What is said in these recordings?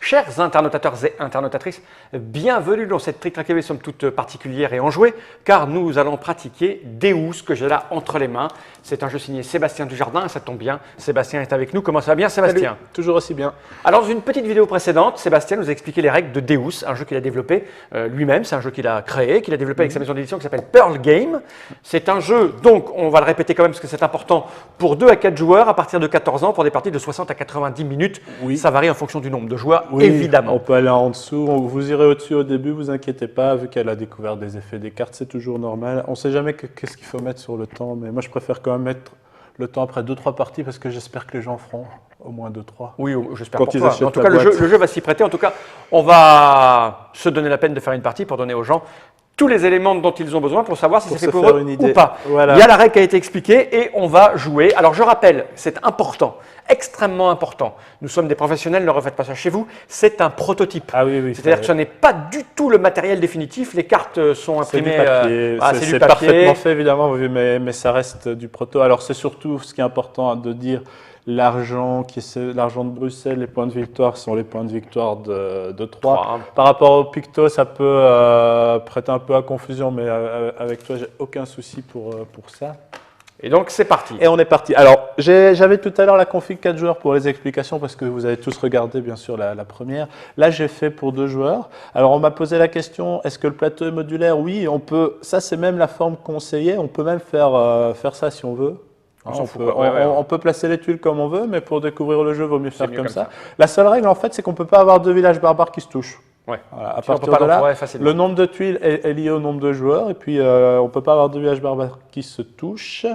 Chers internautateurs et internautatrices, bienvenue dans cette Trick Track TV somme toute particulière et enjouée, car nous allons pratiquer Deus, que j'ai là entre les mains. C'est un jeu signé Sébastien Dujardin, et ça tombe bien, Sébastien est avec nous. Comment ça va bien, Sébastien? Salut. Toujours aussi bien. Alors, dans une petite vidéo précédente, Sébastien nous a expliqué les règles de Deus, un jeu qu'il a développé lui-même, c'est un jeu qu'il a créé, qu'il a développé avec sa maison d'édition qui s'appelle Pearl Game. C'est un jeu, donc, on va le répéter quand même parce que c'est important, pour 2 à 4 joueurs à partir de 14 ans, pour des parties de 60 à 90 minutes. Oui. Ça varie en fonction du nombre de joueurs, Oui, évidemment. on peut aller en dessous, vous irez au-dessus au début, vous inquiétez pas, vu qu'elle a découvert des effets des cartes, c'est toujours normal. On ne sait jamais qu'est-ce qu'il faut mettre sur le temps, mais moi je préfère quand même mettre le temps après 2-3 parties parce que j'espère que les gens feront au moins 2-3. Oui, j'espère Quand pour ils toi. achètent En tout la cas, boîte. le jeu va s'y prêter. En tout cas, on va se donner la peine de faire une partie pour donner aux gens tous les éléments dont ils ont besoin pour savoir si Pour c'est se fait pour faire eux une idée. ou pas. Voilà. Il y a la règle qui a été expliquée et on va jouer. Alors, je rappelle, c'est important, extrêmement important. Nous sommes des professionnels, ne refaites pas ça chez vous. C'est un prototype. Ah oui, oui. C'est-à-dire que ce n'est pas du tout le matériel définitif. Les cartes sont C'est du imprimées. papier, Voilà, c'est du c'est papier. parfaitement fait évidemment, mais ça reste du proto. Alors c'est surtout ce qui est important de dire, l'argent l'argent de Bruxelles, les points de victoire sont les points de victoire de 3. Par rapport au picto, ça peut prêter un peu à confusion, mais avec toi, j'ai aucun souci pour ça. Et donc, c'est parti. Et on est parti. Alors, j'avais tout à l'heure la config 4 joueurs pour les explications, parce que vous avez tous regardé, bien sûr, la première. Là, j'ai fait pour 2 joueurs. Alors, on m'a posé la question, est-ce que le plateau est modulaire? Oui, on peut. Ça, c'est même la forme conseillée. On peut même faire ça si on veut. On peut placer les tuiles comme on veut, mais pour découvrir le jeu, il vaut mieux faire comme ça. La seule règle, en fait, c'est qu'on ne peut pas avoir 2 villages barbares qui se touchent. Ouais. Voilà, à partir de là, le nombre de tuiles est lié au nombre de joueurs, et puis on ne peut pas avoir 2 villages barbares qui se touchent.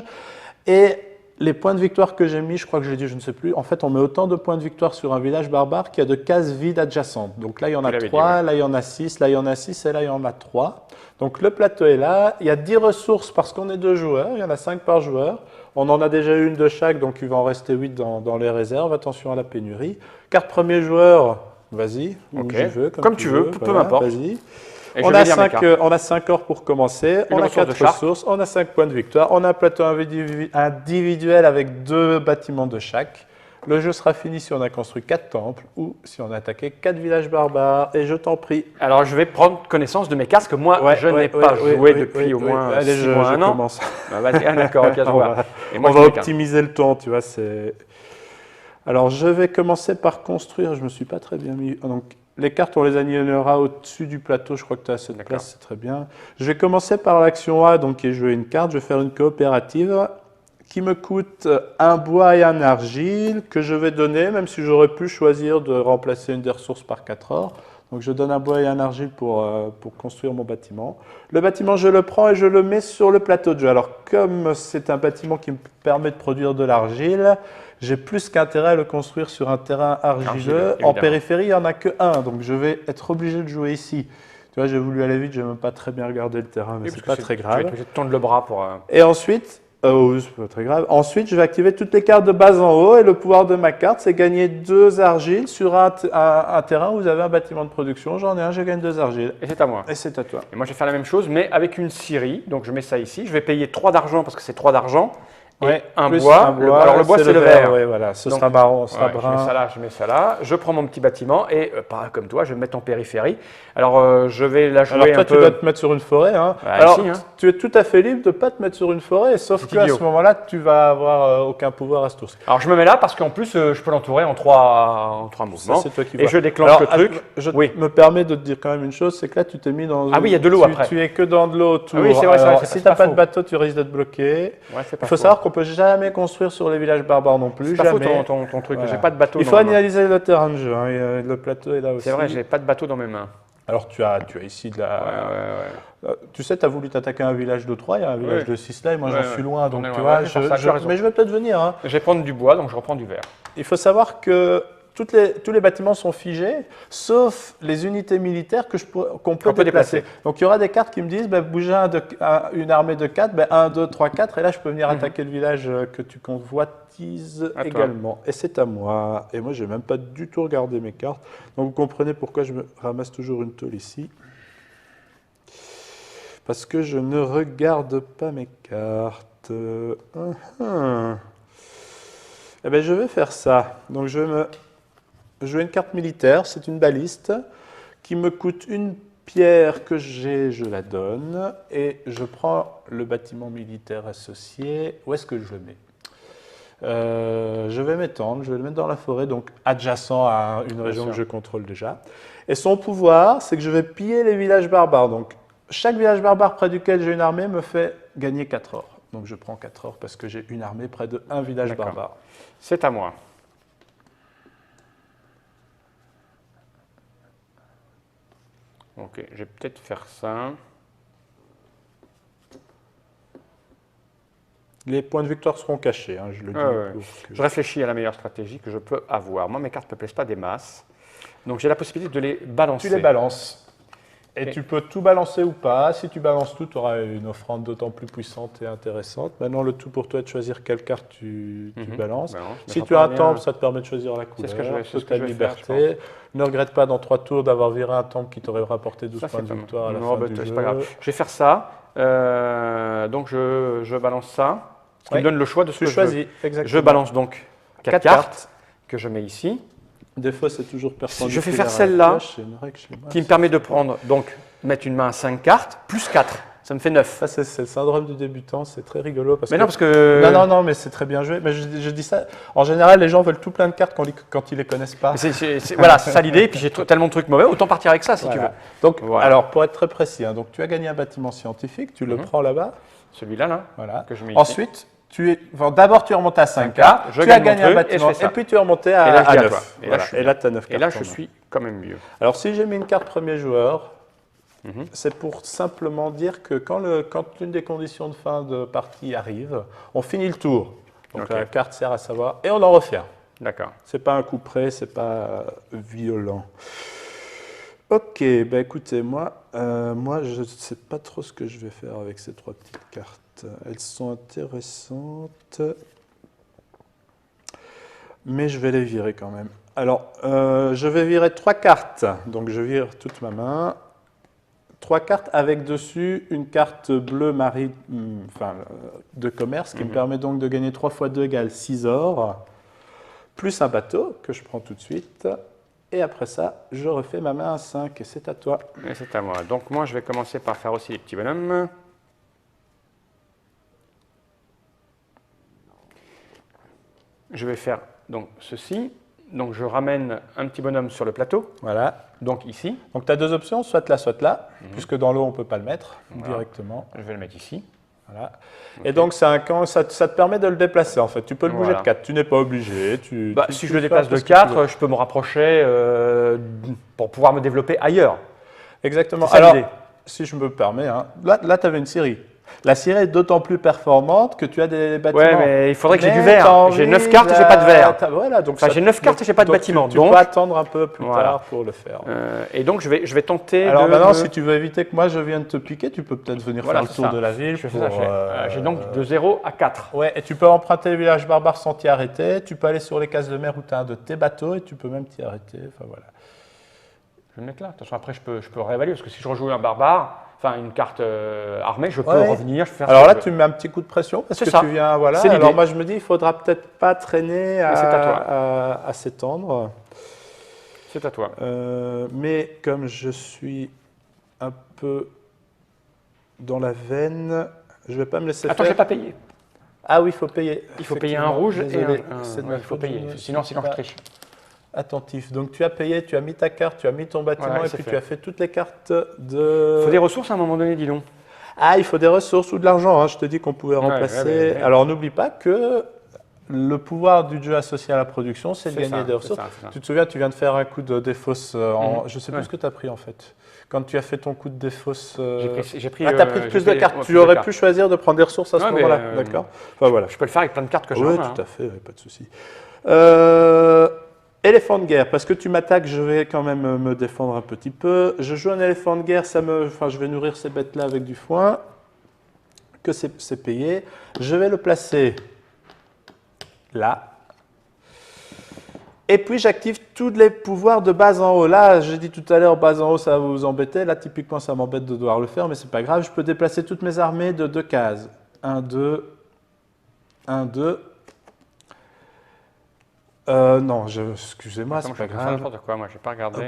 Et les points de victoire que j'ai mis, je crois que j'ai dit, je ne sais plus, en fait, on met autant de points de victoire sur un village barbare qu'il y a de cases vides adjacentes. Donc là, il y en a 3, là, il y en a 6, là, il y en a 6, et là, il y en a 3. Donc le plateau est là. Il y a 10 ressources parce qu'on est 2 joueurs, il y en a 5 par joueur. On en a déjà une de chaque, donc il va en rester 8 dans les réserves. Attention à la pénurie. Carte premier joueur, vas-y, okay. Où je veux, comme tu veux, peu m'importe. Vas-y. On a 5 or pour commencer, on a 4 ressources, on a 5 points de victoire, on a un plateau individuel avec 2 bâtiments de chaque. Le jeu sera fini si on a construit 4 temples ou si on a attaqué 4 villages barbares. Et je t'en prie. Alors, je vais prendre connaissance de mes casques. Moi, je n'ai pas joué depuis au moins 6 mois, 1 an. Commence. Bah, vas-y, d'accord, ok, on va optimiser le temps, tu vois. Alors, je vais commencer par construire. Je ne me suis pas très bien mis. Donc, les cartes, on les alignera au-dessus du plateau. Je crois que tu as assez de place, c'est très bien. Je vais commencer par l'action A, donc qui est jouer une carte. Je vais faire une coopérative qui me coûte un bois et un argile que je vais donner, même si j'aurais pu choisir de remplacer une des ressources par 4 or. Donc je donne un bois et un argile pour construire mon bâtiment. Le bâtiment, je le prends et je le mets sur le plateau de jeu. Alors comme c'est un bâtiment qui me permet de produire de l'argile, j'ai plus qu'intérêt à le construire sur un terrain argileux. En périphérie, il n'y en a que 1, donc je vais être obligé de jouer ici. Tu vois, j'ai voulu aller vite, je n'ai même pas très bien regardé le terrain, mais c'est pas très grave. Tu vas être obligé de tendre le bras pour… Et ensuite… oui, c'est pas très grave. Ensuite, je vais activer toutes les cartes de base en haut et le pouvoir de ma carte, c'est gagner 2 argiles sur un terrain où vous avez un bâtiment de production. J'en ai un, je gagne 2 argiles. Et c'est à moi. Et c'est à toi. Et moi, je vais faire la même chose, mais avec une scierie. Donc, je mets ça ici. Je vais payer 3 d'argent parce que c'est 3 d'argent. Et un bois. Alors, le bois, c'est le vert. Oui, voilà. Ce sera marron, ce sera brun. Je mets ça là. Je prends mon petit bâtiment et, pas comme toi, je vais me mettre en périphérie. Alors, je vais la jouer un peu… Alors, toi, tu dois te mettre sur une forêt. Hein. Bah, alors, ici, hein. Tu es tout à fait libre de ne pas te mettre sur une forêt, sauf qu'à ce moment-là, tu vas avoir aucun pouvoir à ce tour. Alors, je me mets là parce qu'en plus, je peux l'entourer en 3 mouvements. Ça, c'est toi qui vois. Et je déclenche le truc. Je me permets de te dire quand même une chose, c'est que là, tu t'es mis dans… Ah oui, il y a de l'eau après. Tu es que dans de l'eau autour. Ah oui, c'est vrai, alors, si tu n'as pas de bateau, tu risques d'être bloqué. Ouais, il faut savoir qu'on ne peut jamais construire sur les villages barbares non plus. C'est pas faux ton truc, voilà. J'ai pas de bateau. Il faut analyser le terrain de jeu, hein, le plateau est là aussi. C'est vrai, j'ai pas de bateau dans mes mains. Alors tu as ici de la… Tu sais, tu as voulu t'attaquer à un village de 3, il y a un village de 6 là, et moi j'en suis loin, donc tu vois, mais je vais peut-être venir. Hein. Je vais prendre du bois, donc je reprends du verre. Il faut savoir que tous les bâtiments sont figés, sauf les unités militaires qu'on peut déplacer. Donc il y aura des cartes qui me disent, bouger une armée de 4, 1, 2, 3, 4, et là je peux venir attaquer le village que tu convoitises également. Et c'est à moi. Et moi je n'ai même pas du tout regardé mes cartes. Donc vous comprenez pourquoi je me ramasse toujours une tôle ici. Parce que je ne regarde pas mes cartes. Eh bien je vais faire ça. Donc je vais me… je veux une carte militaire, c'est une baliste qui me coûte une pierre que j'ai, je la donne, et je prends le bâtiment militaire associé. Où est-ce que je le mets? Je vais m'étendre, je vais le mettre dans la forêt, donc adjacent à une région que je contrôle déjà. Et son pouvoir, c'est que je vais piller les villages barbares. Donc, chaque village barbare près duquel j'ai une armée me fait gagner 4 or. Donc, je prends 4 or parce que j'ai une armée près de un village barbare. C'est à moi. Ok, je vais peut-être faire ça. Les points de victoire seront cachés, hein, je le dis. Je réfléchis à la meilleure stratégie que je peux avoir. Moi, mes cartes ne me plaisent pas des masses. Donc, j'ai la possibilité de les balancer. Tu les balances. Et tu peux tout balancer ou pas. Si tu balances tout, tu auras une offrande d'autant plus puissante et intéressante. Maintenant, le tout pour toi est de choisir quelle carte tu balances. Si tu as un temple, ça te permet de choisir la couleur. C'est ta liberté. Ne regrette pas dans 3 tours d'avoir viré un temple qui t'aurait rapporté 12 points de victoire à la fin du jeu. C'est pas grave. Je vais faire ça. Donc, je balance ça. Ce qui me donne le choix de ce que je veux. Exactement. Je balance donc 4 cartes que je mets ici. Des fois, c'est toujours perpendiculaire. Je vais faire celle-là qui me permet de prendre, donc, mettre une main à 5 cartes, plus 4. Ça me fait 9. Ça, c'est le syndrome du débutant, c'est très rigolo. Non, mais c'est très bien joué. Mais je dis ça, en général, les gens veulent tout plein de cartes quand ils ne les connaissent pas. Voilà, c'est ça l'idée. Et puis j'ai tellement de trucs mauvais, autant partir avec ça si tu veux. Donc, alors, pour être très précis, hein, donc, tu as gagné un bâtiment scientifique, tu le prends là-bas. Celui-là, voilà. Que je mets ici. Ensuite, d'abord, tu es remonté à 5 cartes, tu as gagné un bâtiment, et puis tu es remonté à 9. Et là, tu as 9 cartes. Et là, je suis quand même mieux. Alors, si j'ai mis une carte premier joueur, c'est pour simplement dire que quand l'une des conditions de fin de partie arrive, on finit le tour. Donc, la carte sert à savoir, et on en refait un. D'accord. C'est pas un coup près, c'est pas violent. Ok, bah écoutez, moi je ne sais pas trop ce que je vais faire avec ces 3 petites cartes. Elles sont intéressantes, mais je vais les virer quand même. Alors, je vais virer 3 cartes. Donc, je vire toute ma main. 3 cartes avec dessus une carte bleue marine, de commerce, qui me permet donc de gagner 3 x 2 égale 6 or, plus un bateau que je prends tout de suite. Et après ça, je refais ma main à 5 et c'est à toi. Et c'est à moi. Donc moi, je vais commencer par faire aussi les petits bonhommes. Je vais faire donc ceci. Donc je ramène un petit bonhomme sur le plateau. Voilà. Donc ici. Donc tu as 2 options, soit là, puisque dans l'eau on ne peut pas le mettre directement. Je vais le mettre ici. Voilà. Okay. Et donc ça te permet de le déplacer en fait. Tu peux le bouger de 4, tu n'es pas obligé. Si je le déplace de 4, je peux me rapprocher pour pouvoir me développer ailleurs. Exactement. Alors, si je me permets, hein, là tu avais une Syrie. La Syrie est d'autant plus performante que tu as des bâtiments. Ouais, mais il faudrait que j'ai du verre. J'ai 9 cartes et j'ai pas de verre. Voilà, donc j'ai 9 cartes et j'ai pas de bâtiment. Tu peux attendre un peu plus tard pour le faire. Et donc je vais tenter. Alors maintenant, si tu veux éviter que moi je vienne te piquer, tu peux peut-être venir faire le tour de la ville. J'ai donc de 0 à 4. Ouais, et tu peux emprunter le village barbare sans t'y arrêter. Tu peux aller sur les cases de mer où tu as un de tes bateaux et tu peux même t'y arrêter. Enfin voilà. Je vais le mettre là. De toute façon, après je peux réévaluer parce que si je rejoue un barbare. Enfin, une carte armée, je peux revenir. Alors là, tu me mets un petit coup de pression parce que tu viens. Voilà. Alors moi, je me dis, il faudra peut-être pas traîner à s'étendre. C'est à toi. Mais comme je suis un peu dans la veine, je ne vais pas me laisser faire. Attends, je n'ai pas payé. Ah oui, il faut payer. Il faut payer un rouge et il faut payer. Sinon, je triche. Attentif. Donc tu as payé, tu as mis ta carte, tu as mis ton bâtiment et puis tu as fait toutes les cartes de... Il faut des ressources à un moment donné, dis donc. Ah, il faut des ressources ou de l'argent. Hein. Je te dis qu'on pouvait remplacer. Alors n'oublie pas que le pouvoir du jeu associé à la production, c'est de gagner des ressources. Tu te souviens, tu viens de faire un coup de défausse. Je ne sais plus ce que tu as pris en fait. Quand tu as fait ton coup de défausse. J'ai pris. Ah, tu as pris plus de cartes. Tu aurais pu choisir de prendre des ressources à ce moment-là. D'accord. Enfin, voilà. Je peux le faire avec plein de cartes que j'ai. Oui, tout à fait, pas de souci. Éléphant de guerre, parce que tu m'attaques, je vais quand même me défendre un petit peu. Je joue un éléphant de guerre, je vais nourrir ces bêtes-là avec du foin, que c'est payé. Je vais le placer là. Et puis j'active tous les pouvoirs de bas en haut. Là, j'ai dit tout à l'heure, bas en haut, ça va vous embêter. Là, typiquement, ça m'embête de devoir le faire, mais c'est pas grave. Je peux déplacer toutes mes armées de 2 cases. 1, 2, 1, 2. Non, excusez-moi, c'est Attends, pas je fais grave. n'importe quoi, moi, j'ai pas regardé.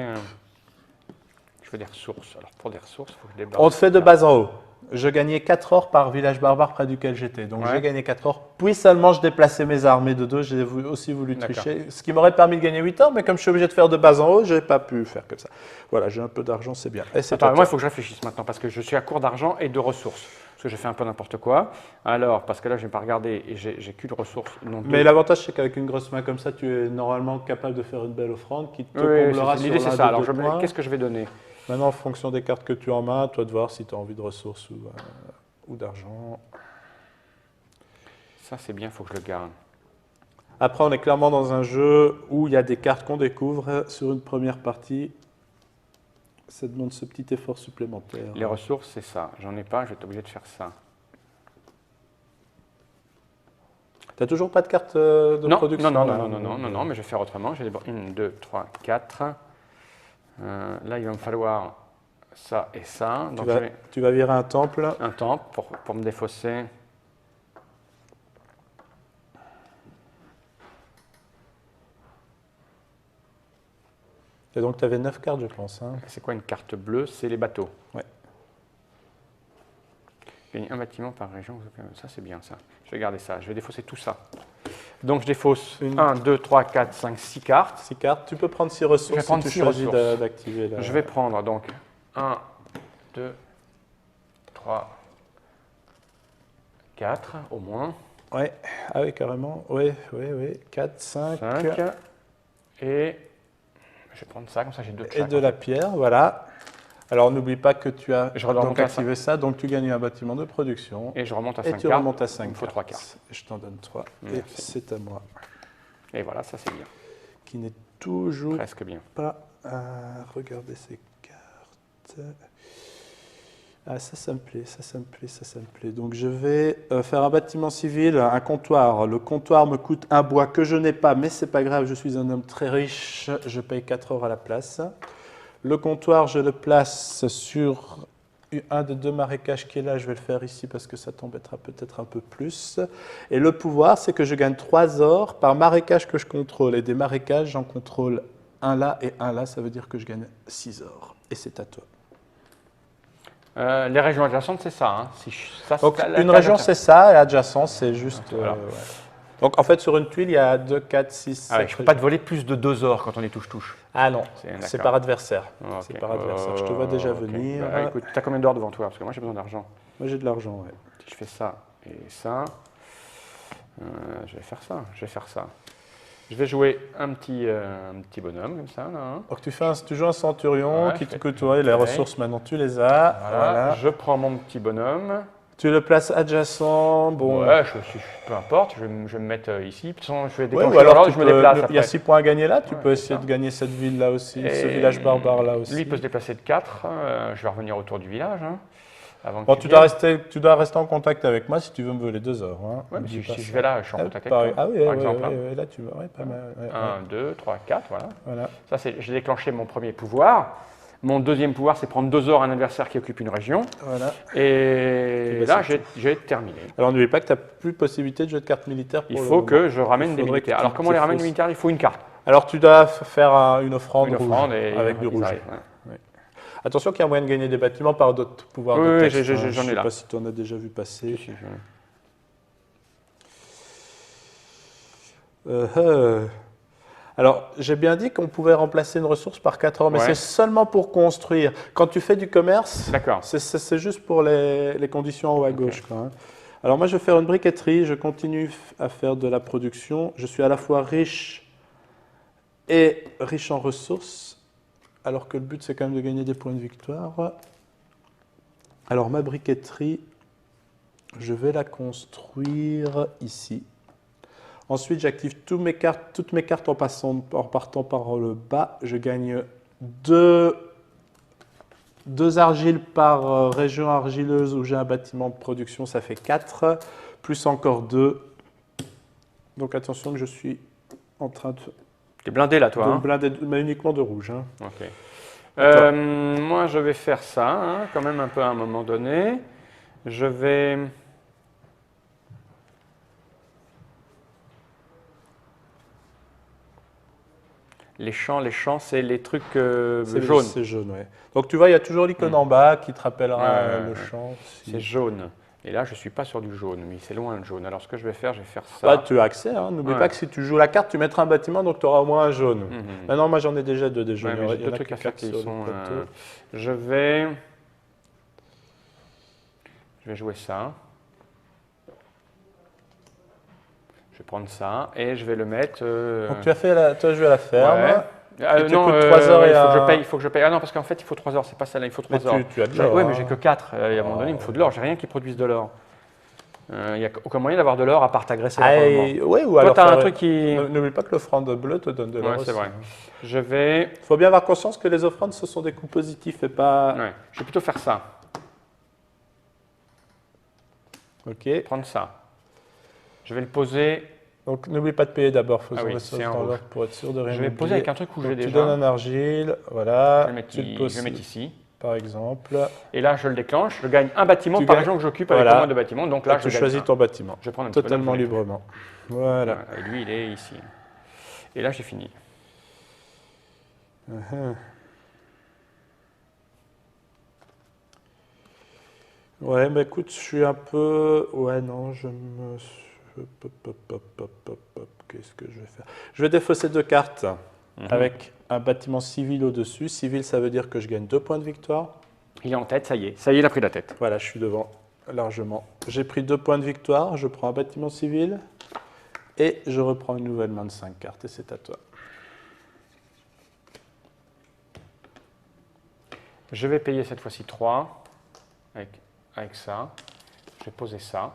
Je veux des ressources. Alors, pour des ressources, il faut que je débarque. On te fait de bas en haut. Je gagnais 4 or par village barbare près duquel j'étais. Donc Ouais. j'ai gagné 4 or. Puis seulement je déplaçais mes armées de 2. J'ai aussi voulu tricher. Ce qui m'aurait permis de gagner 8 or, mais comme je suis obligé de faire de bas en haut, je n'ai pas pu faire comme ça. Voilà, j'ai un peu d'argent, c'est bien. Et c'est Attends, moi, il faut que je réfléchisse maintenant parce que je suis à court d'argent et de ressources. Parce que j'ai fait un peu n'importe quoi. Alors, parce que là, je n'ai pas regardé et j'ai qu'une ressource. Non, Mais l'avantage, c'est qu'avec une grosse main comme ça, tu es normalement capable de faire une belle offrande qui te comblera sur l'idée, c'est l'un ça. des Alors, deux points. qu'est-ce que je vais donner? Maintenant, en fonction des cartes que tu as en main, toi de voir si tu as envie de ressources ou d'argent. Ça, c'est bien, il faut que je le garde. Après, on est clairement dans un jeu où il y a des cartes qu'on découvre sur une première partie. Ça demande ce petit effort supplémentaire. Les ressources, c'est ça. J'en ai pas, je vais être obligé de faire ça. Tu n'as toujours pas de carte de production? Non, mais je vais faire autrement. J'ai 1, 2, 3, 4. Là, il va me falloir ça et ça. Donc, tu vas virer un temple. Un temple pour me défausser. Et donc, tu avais 9 cartes, je pense. Hein. C'est quoi une carte bleue? C'est les bateaux. Ouais. Gagner un bâtiment par région. Ça, c'est bien, ça. Je vais garder ça. Je vais défausser tout ça. Donc, je défausse 1, 2, 3, 4, 5, 6 cartes. 6 cartes. Tu peux prendre 6 ressources. Je vais prendre si tu 6 choisis ressources. d'activer la... Je vais prendre donc 1, 2, 3, 4 au moins. Ouais. Ah oui, carrément. Oui. 4, 5. Et je vais prendre ça, comme ça j'ai 2 de chaque. Et de la pierre, voilà. Alors n'oublie pas que tu as donc activé ça, donc tu gagnes un bâtiment de production. Et je remonte à 5 cartes. Et tu remontes à 5 Il me faut 3 cartes. Je t'en donne 3. Merci. Et c'est à moi. Et voilà, ça c'est bien. Qui n'est toujours presque bien. Pas à regarder ces cartes. Ah, ça me plaît. Donc je vais faire un bâtiment civil, un comptoir. Le comptoir me coûte un bois que je n'ai pas, mais c'est pas grave, je suis un homme très riche, je paye 4 or à la place. Le comptoir, je le place sur un des 2 marécages qui est là, je vais le faire ici parce que ça t'embêtera peut-être un peu plus. Et le pouvoir, c'est que je gagne 3 or par marécage que je contrôle. Et des marécages, j'en contrôle un là et un là, ça veut dire que je gagne 6 or. Et c'est à toi. Les régions adjacentes, c'est ça. Hein. Donc, une région, c'est ça, et adjacent, c'est juste... Voilà. Ouais. Donc, en fait, sur une tuile, il y a 2, 4, 6, 7... je ne peux pas te voler plus de 2 or quand on est touche-touche. Ah non, c'est par adversaire. Okay. C'est par adversaire. Je te vois déjà venir. Écoute, tu as combien d'or devant toi? Parce que moi, j'ai besoin d'argent. Moi, j'ai de l'argent, ouais. Si je fais ça et ça, je vais faire ça. Je vais jouer un petit bonhomme comme ça. Là, hein. Donc tu joues un centurion qui te coûte les ressources, maintenant tu les as. Voilà. Je prends mon petit bonhomme. Tu le places adjacent. Bon. Ouais, peu importe, je vais me mettre ici. De toute façon, je vais déclencher alors je me déplace. Il y a 6 points à gagner là, tu peux essayer de gagner cette ville là aussi, ce village barbare là aussi. Lui, il peut se déplacer de 4. Je vais revenir autour du village. Hein, bon, tu dois rester en contact avec moi si tu veux me voler 2 heures. Hein. Ouais, mais si je vais là, je suis en contact avec toi. Ah oui, par exemple. Là tu vas. Pas mal. 1, 2, 3, 4, voilà. Ça, j'ai déclenché mon premier pouvoir. Mon deuxième pouvoir, c'est prendre 2 or à un adversaire qui occupe une région. Voilà. Et là, j'ai terminé. Alors, n'oublie pas que tu n'as plus possibilité de jouer de cartes militaires. Il faut que je ramène des militaires. Alors, comment on les ramène les militaires? Il faut une carte. Alors, tu dois faire une offrande rouge avec du rouge. Ouais. Attention qu'il y a moyen de gagner des bâtiments par d'autres pouvoirs de texte. J'en ai là. Je ne sais pas si tu en as déjà vu passer. Si, Alors, j'ai bien dit qu'on pouvait remplacer une ressource par 4 or, mais c'est seulement pour construire. Quand tu fais du commerce, c'est juste pour les conditions en haut à gauche. Quoi, hein. Alors moi, je vais faire une briqueterie, je continue à faire de la production. Je suis à la fois riche et riche en ressources, alors que le but, c'est quand même de gagner des points de victoire. Alors ma briqueterie, je vais la construire ici. Ensuite, j'active toutes mes cartes en partant par le bas. Je gagne 2 argiles par région argileuse où j'ai un bâtiment de production, ça fait 4, plus encore 2. Donc attention que je suis en train de... Tu es blindé là, toi. De blinder, mais uniquement de rouge. Hein. Ok. Moi, je vais faire ça, quand même un peu à un moment donné. Je vais... Les champs, c'est les trucs C'est jaunes. C'est jaune, ouais. Donc tu vois, il y a toujours l'icône en bas qui te rappellera le champ. C'est jaune. Et là, je ne suis pas sur du jaune, mais c'est loin le jaune. Alors, ce que je vais faire ça. Bah, tu as accès, hein. N'oublie pas que si tu joues la carte, tu mettras un bâtiment, donc tu auras au moins un jaune. Maintenant, moi, j'en ai déjà deux des jaunes. J'ai deux trucs à faire qui sont... Je vais jouer ça. Je vais prendre ça et je vais le mettre... Donc, tu as joué à la ferme. Ouais. Non, 3 heures il faut que je paye. Ah non, parce qu'en fait, il faut 3 heures, c'est pas ça là, il faut 3 heures. Tu as de l'or. Oui, mais j'ai que 4. À un moment donné, il me faut de l'or, j'ai rien qui produise de l'or. Il n'y a aucun moyen d'avoir de l'or à part t'agresser. Oui, ou toi, alors. tu as un truc qui. N'oublie pas que l'offrande bleue te donne de l'or. Ouais, c'est vrai. Je vais. Il faut bien avoir conscience que les offrandes, ce sont des coups positifs et pas. Ouais. Je vais plutôt faire ça. Ok. Prendre ça. Je vais le poser. Donc n'oublie pas de payer d'abord, faisons les choses dans l'ordre pour être sûr de rien. Je vais poser avec un truc où j'ai déjà. Tu donnes un argile, voilà. Je vais le mettre ici. Par exemple. Et là, je le déclenche, je gagne un bâtiment par région que j'occupe avec un moins de bâtiments. Donc là, tu choisis ton bâtiment. Je prends un totalement librement. Voilà. Et lui, il est ici. Et là, j'ai fini. Ouais, mais écoute, je suis un peu. Ouais, non, je me. Qu'est-ce que je vais faire? Je vais défausser 2 cartes avec un bâtiment civil au-dessus. Civil, ça veut dire que je gagne 2 points de victoire. Il est en tête, ça y est, il a pris la tête. Voilà, je suis devant largement. J'ai pris 2 points de victoire, je prends un bâtiment civil et je reprends une nouvelle main de 5 cartes et c'est à toi. Je vais payer cette fois-ci 3 avec ça. Je vais poser ça.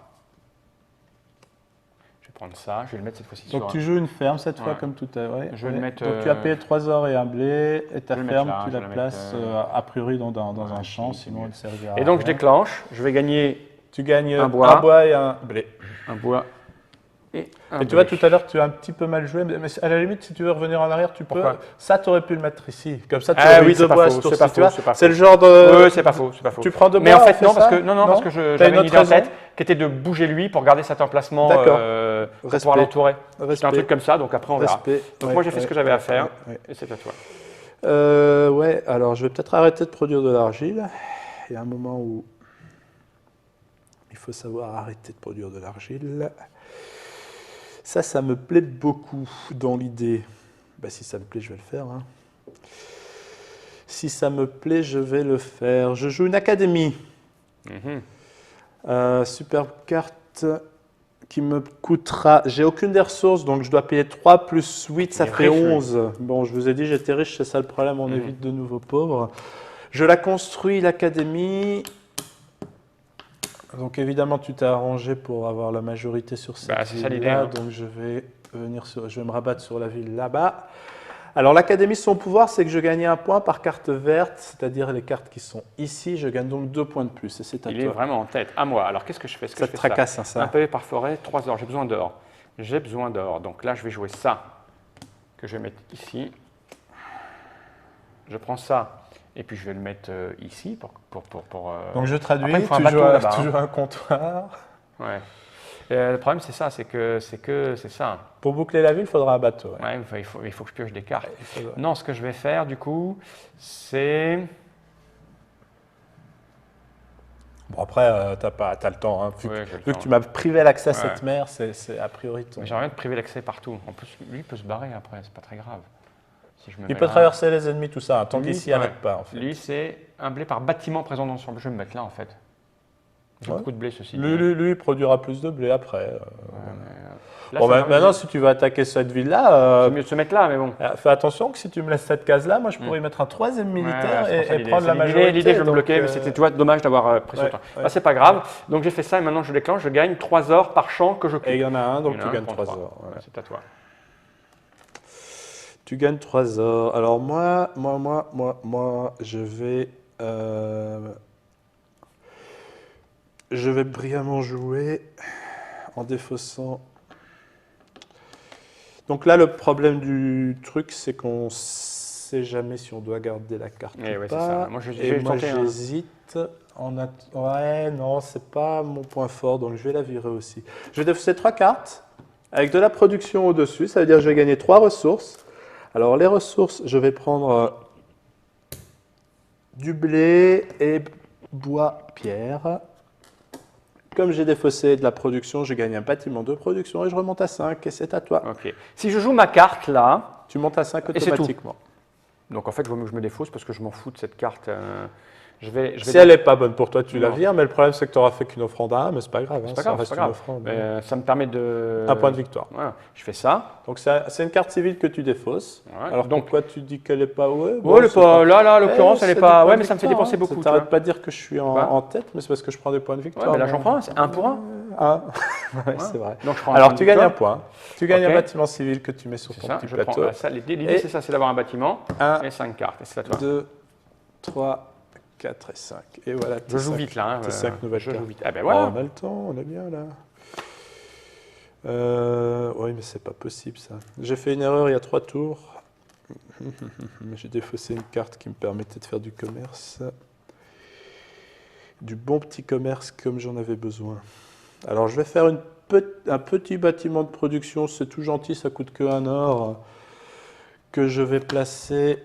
Je vais prendre ça, je vais le mettre cette fois-ci sur... Donc tu joues une ferme cette fois comme tout à l'heure. Je vais le mettre... Donc tu as payé 3 heures et un blé et ta ferme, tu la places a priori dans un champ, sinon elle servira à rien. Et donc je déclenche, je vais gagner... Tu gagnes un bois et un blé. Un bois et un blé. Tu vois, tout à l'heure, tu as un petit peu mal joué, mais à la limite, si tu veux revenir en arrière, tu peux. Ça, tu aurais pu le mettre ici. Comme ça, tu aurais eu 2 bois à ce tour-ci. C'est le genre de... Oui, c'est pas faux, Tu prends 2 bois, mais en fait, non, parce que j'avais une idée en tête qui était de bouger lui pour garder cet emplacement pour pouvoir l'entourer. C'est un truc comme ça, donc après on verra. Donc moi, j'ai fait ce que j'avais à faire et c'est à toi. Ouais, alors je vais peut-être arrêter de produire de l'argile. Il y a un moment où il faut savoir arrêter de produire de l'argile. Ça me plaît beaucoup dans l'idée. Ben, si ça me plaît, je vais le faire. Hein. Si ça me plaît, je vais le faire. Je joue une académie. Superbe carte qui me coûtera... J'ai aucune des ressources, donc je dois payer 3 plus 8, ça fait 11. Bon, je vous ai dit, j'étais riche, c'est ça le problème, on évite de nouveau pauvres. Je la construis, l'académie. Donc évidemment, tu t'es arrangé pour avoir la majorité sur cette ville-là, donc je vais me rabattre sur la ville là-bas. Alors l'académie, son pouvoir, c'est que je gagne 1 point par carte verte, c'est-à-dire les cartes qui sont ici, je gagne donc 2 points de plus, et c'est à toi. Il est vraiment en tête, à moi. Alors qu'est-ce que je fais? Ça te tracasse, ça. Un pavé par forêt, 3 heures, j'ai besoin d'or. J'ai besoin d'or, donc là je vais jouer ça, que je vais mettre ici. Je prends ça. Et puis je vais le mettre ici pour Donc je traduis, après, tu joues un comptoir. Ouais. Le problème c'est ça, c'est ça. Pour boucler la ville, il faudra un bateau. Ouais, il faut que je pioche des cartes. Non, ce que je vais faire du coup, c'est... Bon après, t'as le temps. Hein. Vu que tu m'as privé l'accès à cette mer, c'est a priori ton... Mais j'aimerais bien te priver l'accès partout. En plus, lui il peut se barrer après, c'est pas très grave. Il peut traverser les ennemis, tout ça, tant qu'ici, il n'arrête pas. En fait. Lui, c'est un blé par bâtiment présent dans son blé. Je vais me mettre là, en fait. J'ai beaucoup de blé, ceci. Lui, il produira plus de blé après. Bon, maintenant, si tu veux attaquer cette ville-là... c'est mieux de se mettre là, mais bon. Fais attention que si tu me laisses cette case-là, moi, je pourrais y mettre un 3e militaire et prendre la majorité. L'idée, je vais me bloquer, mais c'était dommage d'avoir pris ce temps. C'est pas grave. Donc, j'ai fait ça et maintenant, je déclenche. Je gagne 3 heures par champ que j'occupe. Et il y en a un, donc tu gagnes 3 heures. C'est à toi. Tu gagnes 3 heures. Alors moi, je vais brillamment jouer en défaussant. Donc là, le problème du truc, c'est qu'on ne sait jamais si on doit garder la carte ou pas. Moi, j'hésite. Ouais, non, c'est pas mon point fort, donc je vais la virer aussi. Je vais défausser 3 cartes avec de la production au-dessus. Ça veut dire que je vais gagner 3 ressources. Alors, les ressources, je vais prendre du blé et bois, pierre. Comme j'ai défaussé de la production, je gagne un bâtiment de production et je remonte à 5 et c'est à toi. Ok. Si je joue ma carte là, Tu montes à 5 Et c'est tout. automatiquement. donc en fait, il vaut mieux que je me défausse parce que je m'en fous de cette carte. Si elle n'est pas bonne pour toi, tu la Non. vires, mais le problème c'est que tu n'auras fait qu'une offrande à 1, mais c'est pas grave. C'est hein, pas ça grave, reste c'est pas une grave. offrande. Ça me permet de. Un point de victoire. Voilà. Je fais ça. Donc c'est une carte civile que tu défausses. Ouais. Alors Donc, pourquoi tu dis qu'elle n'est pas ouais, elle est pas. Là, en l'occurrence, elle est c'est pas. des points Ouais, de mais ça me fait victoire, dépenser hein. beaucoup. tu T'arrêtes vois. pas de dire que je suis Quoi en tête, mais c'est parce que je prends des points de Ouais, victoire. mais là, moi. j'en prends un. C'est 1 pour 1. Ah. Ouais, c'est vrai. Donc, je prends un Alors point de tu gagnes un victoire. point. Tu gagnes Ok. un bâtiment civil que tu mets sur C'est ton ça. petit Je prends. plateau. L'idée, Et- c'est ça, c'est d'avoir un bâtiment 1, et 5 cartes. Et c'est à toi. 2, 3, 4 et 5. Et voilà. Je joue vite là. tes 5 nouvelles Je cartes. joue vite. Ah ben Oh, voilà. on a le temps, on est bien là. Oui, mais c'est pas possible ça. J'ai fait une erreur il y a 3 tours. J'ai défaussé une carte qui me permettait de faire du commerce. Du bon petit commerce comme j'en avais besoin. Alors je vais faire un petit bâtiment de production, c'est tout gentil, ça coûte que 1 or, que je vais placer...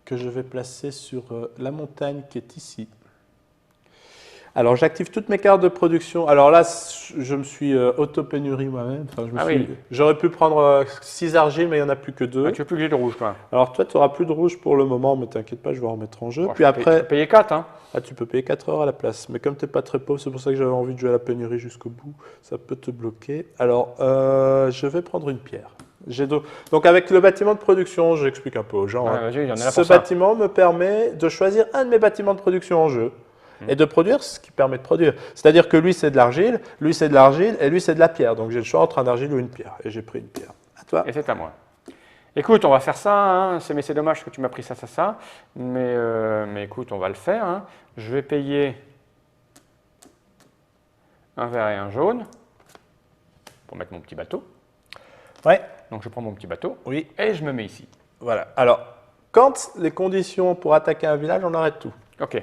que je vais placer sur la montagne qui est ici. Alors j'active toutes mes cartes de production. Alors là, je me suis auto-pénurie moi-même. Enfin, Oui. J'aurais pu prendre 6 argiles, mais il n'y en a plus que 2. Ah, tu veux plus que j'ai de rouge, toi. Alors toi, tu n'auras plus de rouge pour le moment, mais t'inquiète pas, je vais en remettre en jeu. Bon, Puis je peux après, payer 4. Hein. tu peux payer 4 heures à la place. Mais comme tu n'es pas très pauvre, c'est pour ça que j'avais envie de jouer à la pénurie jusqu'au bout. Ça peut te bloquer. Alors, je vais prendre une pierre. Donc avec le bâtiment de production, j'explique un peu aux gens. Ouais, hein. vas-y, il y en a là Ce pour ça. bâtiment me permet de choisir un de mes bâtiments de production en jeu et de produire ce qui permet de produire. C'est-à-dire que lui c'est de l'argile, lui c'est de l'argile et lui c'est de la pierre. Donc j'ai le choix entre un argile ou une pierre. Et j'ai pris une pierre. À toi. Et c'est à moi. Écoute, on va faire ça. Hein. Mais c'est dommage que tu m'as pris ça. Mais écoute, on va le faire. Hein. Je vais payer un vert et un jaune pour mettre mon petit bateau. Ouais. Donc je prends mon petit bateau Oui. et je me mets ici. Voilà. Alors, quand les conditions pour attaquer un village, on arrête tout. Ok.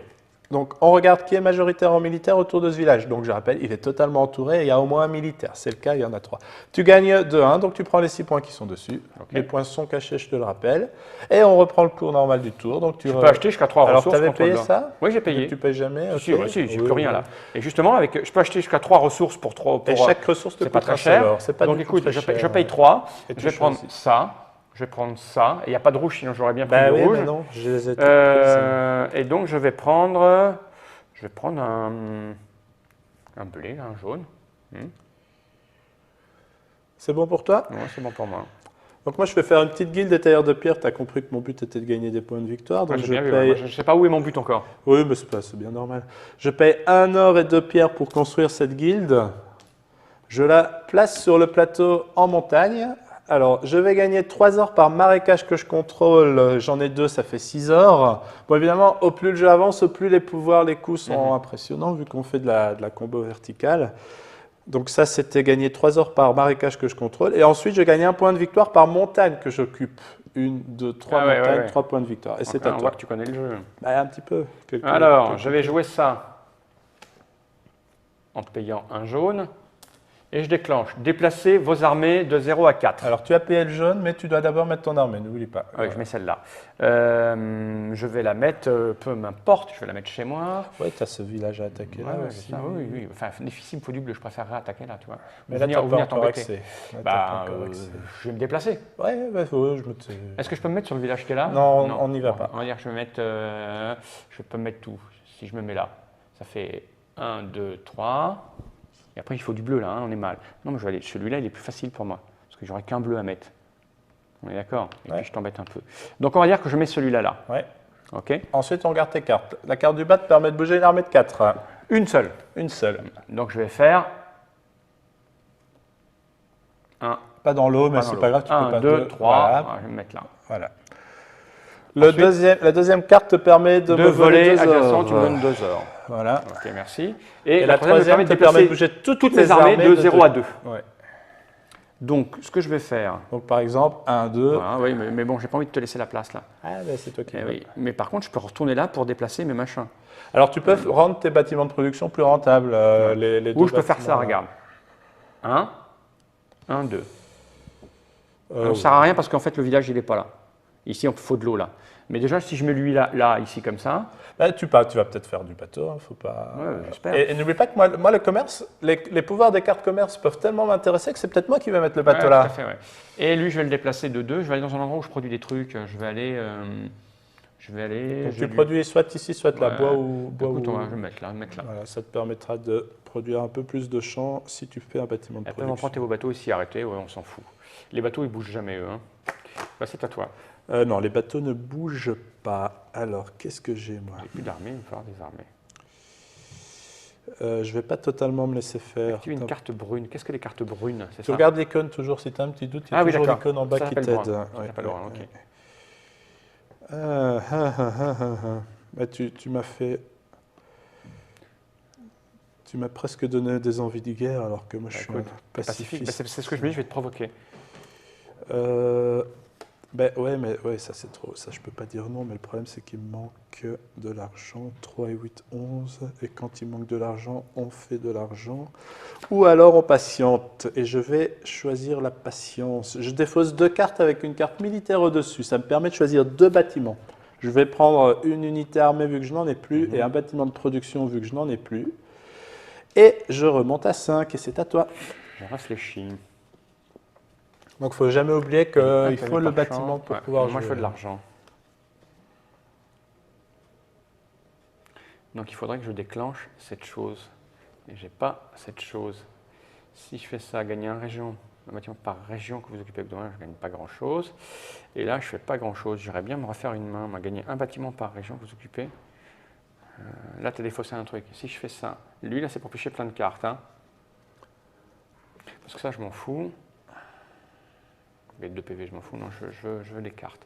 Donc, on regarde qui est majoritaire en militaire autour de ce village. Donc, je rappelle, il est totalement entouré et il y a au moins un militaire. C'est le cas, il y en a 3. Tu gagnes de 1, donc tu prends les 6 points qui sont dessus. Ok. Les points sont cachés, je te le rappelle. Et on reprend le cours normal du tour. Donc, tu Je peux acheter jusqu'à 3 Alors, ressources. tu avais contre le payé blanc. ça? Oui, j'ai payé. Tu payes jamais? Si, ok. ouais, si, j'ai Oui, plus rien oui. là. Et justement, je peux acheter jusqu'à 3 ressources pour 3. Et chaque ressource te c'est pas coûte très un cher. seul or. C'est pas Donc du tout écoute, très je cher. paye 3. Et Je tu vais prendre choisis. ça. Je vais prendre ça. Et il n'y a pas de rouge, sinon j'aurais bien pris Bah du oui, rouge. mais non, je les ai toutes prises. Et donc je vais prendre un blé, là, un jaune. C'est bon pour toi? Ouais, c'est bon pour moi. Donc moi, je vais faire une petite guilde des tailleurs de pierre. Tu as compris que mon but était de gagner des points de victoire. Donc Ouais, j'ai je bien vu, paye... moi, je ne sais pas où est mon but encore. Oui, mais c'est bien normal. Je paye 1 or et 2 pierres pour construire cette guilde. Je la place sur le plateau en montagne. Alors, je vais gagner 3 or par marécage que je contrôle. J'en ai 2, ça fait 6 or. Bon, évidemment, au plus le jeu avance, au plus les pouvoirs, les coups sont impressionnants, vu qu'on fait de la combo verticale. Donc ça, c'était gagner 3 or par marécage que je contrôle. Et ensuite, je gagne 1 point de victoire par montagne que j'occupe. 1, 2, 3 Ah ouais, montagnes, ouais. 3 points de victoire. Et c'est Donc, à on toi. voit que tu connais le jeu. Bah, un petit peu. Alors, je vais jouer ça en payant un jaune. Et je déclenche. Déplacez vos armées de 0 à 4. Alors, tu as payé le jaune, mais tu dois d'abord mettre ton armée, n'oublie pas. Oui, je mets celle-là. Je vais la mettre, peu m'importe, je vais la mettre chez moi. Oui, tu as ce village à attaquer là Ouais, aussi. c'est ça, oui. Enfin, difficile, il faut du bleu, je préférerais attaquer là, tu vois. Mais Ou là, tu n'as ou pas encore t'embêter. accès. Là, t'as Bah, pas encore accès. je vais me déplacer. Ouais, bah, faut, je me te... Est-ce que je peux me mettre sur le village qui est là? Non, on n'y va Bon, pas. On va dire que je vais mettre, je vais pas me mettre tout. Si je me mets là, ça fait 1, 2, 3. Et après, il faut du bleu là, hein, on est mal. Non, mais je vais aller, celui-là, il est plus facile pour moi. Parce que j'aurai qu'un bleu à mettre. On est d'accord? Et Ouais. puis je t'embête un peu. Donc on va dire que je mets celui-là là. Ouais. Ok? Ensuite, on regarde tes cartes. La carte du bas te permet de bouger une armée de 4. Une seule. Une seule. Donc je vais faire un. Pas dans l'eau, mais c'est pas grave, tu peux 1, pas 2, 3. Voilà. Je vais me mettre là. Voilà. Ensuite, La deuxième carte te permet de De me voler voler 2 adjacent, heures. tu me donnes 2 heures. Voilà. Ok, merci. Et la troisième te permet de bouger toutes les les armées de 0 à 2. Ouais. Donc, ce que je vais faire. Donc, par exemple, 1, 2. Voilà, oui, mais bon, j'ai pas envie de te laisser la place là. Ah, ben, c'est toi qui Eh veux. oui. Mais par contre, je peux retourner là pour déplacer mes machins. Alors, tu peux rendre tes bâtiments de production plus rentables. Les Ou deux je peux faire ça, bâtiments. regarde. 1, 1, 2. Ça ne oui. sert à rien parce qu'en fait, le village, il n'est pas là. Ici, il faut de l'eau, là. Mais déjà, si je mets lui là, ici, comme ça. Bah, tu vas peut-être faire du bateau, hein, faut pas. Ouais, j'espère. Et n'oublie pas que moi, le commerce, les pouvoirs des cartes commerce peuvent tellement m'intéresser que c'est peut-être moi qui vais mettre le bateau Ouais, là. tout à fait, ouais. Et lui, je vais le déplacer de 2. Je vais aller dans un endroit où je produis des trucs. Je vais aller. Donc je tu vais lui- produis soit ici, soit là, Ouais. bois ou. Écoute, je vais mettre là. Voilà, ça te permettra de produire un peu plus de champs si tu fais un bâtiment de Après, production. emprunter vos bateaux ici, arrêtez, ouais, on s'en fout. Les bateaux, ils bougent jamais, eux. Hein. Bah, c'est à toi. Non, les bateaux ne bougent pas. Alors, qu'est-ce que j'ai moi? J'ai plus d'armée, il va falloir des armées. Je vais pas totalement me laisser faire. Active une carte brune. Qu'est-ce que les cartes brunes? C'est Tu ça? regardes l'icône toujours, si tu as un petit doute, il y a Ah oui, toujours d'accord. l'icône en bas Ça qui s'appelle t'aide. brun. Ça Ouais, s'appelle ouais, brun, ok. ouais. Bah, tu m'as fait. Tu m'as presque donné des envies de guerre alors que moi je suis un Pacifique. pacifiste. Bah, c'est ce que je me dis, je vais te provoquer. Ben ouais, mais ouais, ça c'est trop. Ça je peux pas dire non, mais le problème c'est qu'il me manque de l'argent. 3 et 8, 11. Et quand il manque de l'argent, on fait de l'argent. Ou alors on patiente. Et je vais choisir la patience. Je défausse 2 cartes avec une carte militaire au-dessus. Ça me permet de choisir 2 bâtiments. Je vais prendre une unité armée vu que je n'en ai plus et un bâtiment de production vu que je n'en ai plus. Et je remonte à 5 et c'est à toi. Je réfléchis. Donc il ne faut jamais oublier qu'il faut le par bâtiment champ. pour Ouais. pouvoir Moi, jouer. je veux de l'argent. Donc, il faudrait que je déclenche cette chose. Et j'ai pas cette chose. Si je fais ça, gagner un bâtiment par région que vous occupez avec dommage, je ne gagne pas grand-chose. Et là, je ne fais pas grand-chose. J'irais bien me refaire une main, gagner un bâtiment par région que vous occupez. Là, tu as défaussé un truc. Si je fais ça, lui, là, c'est pour pêcher plein de cartes. Hein. Parce que ça, je m'en fous. Les 2 PV, je m'en fous. Non, je veux les cartes.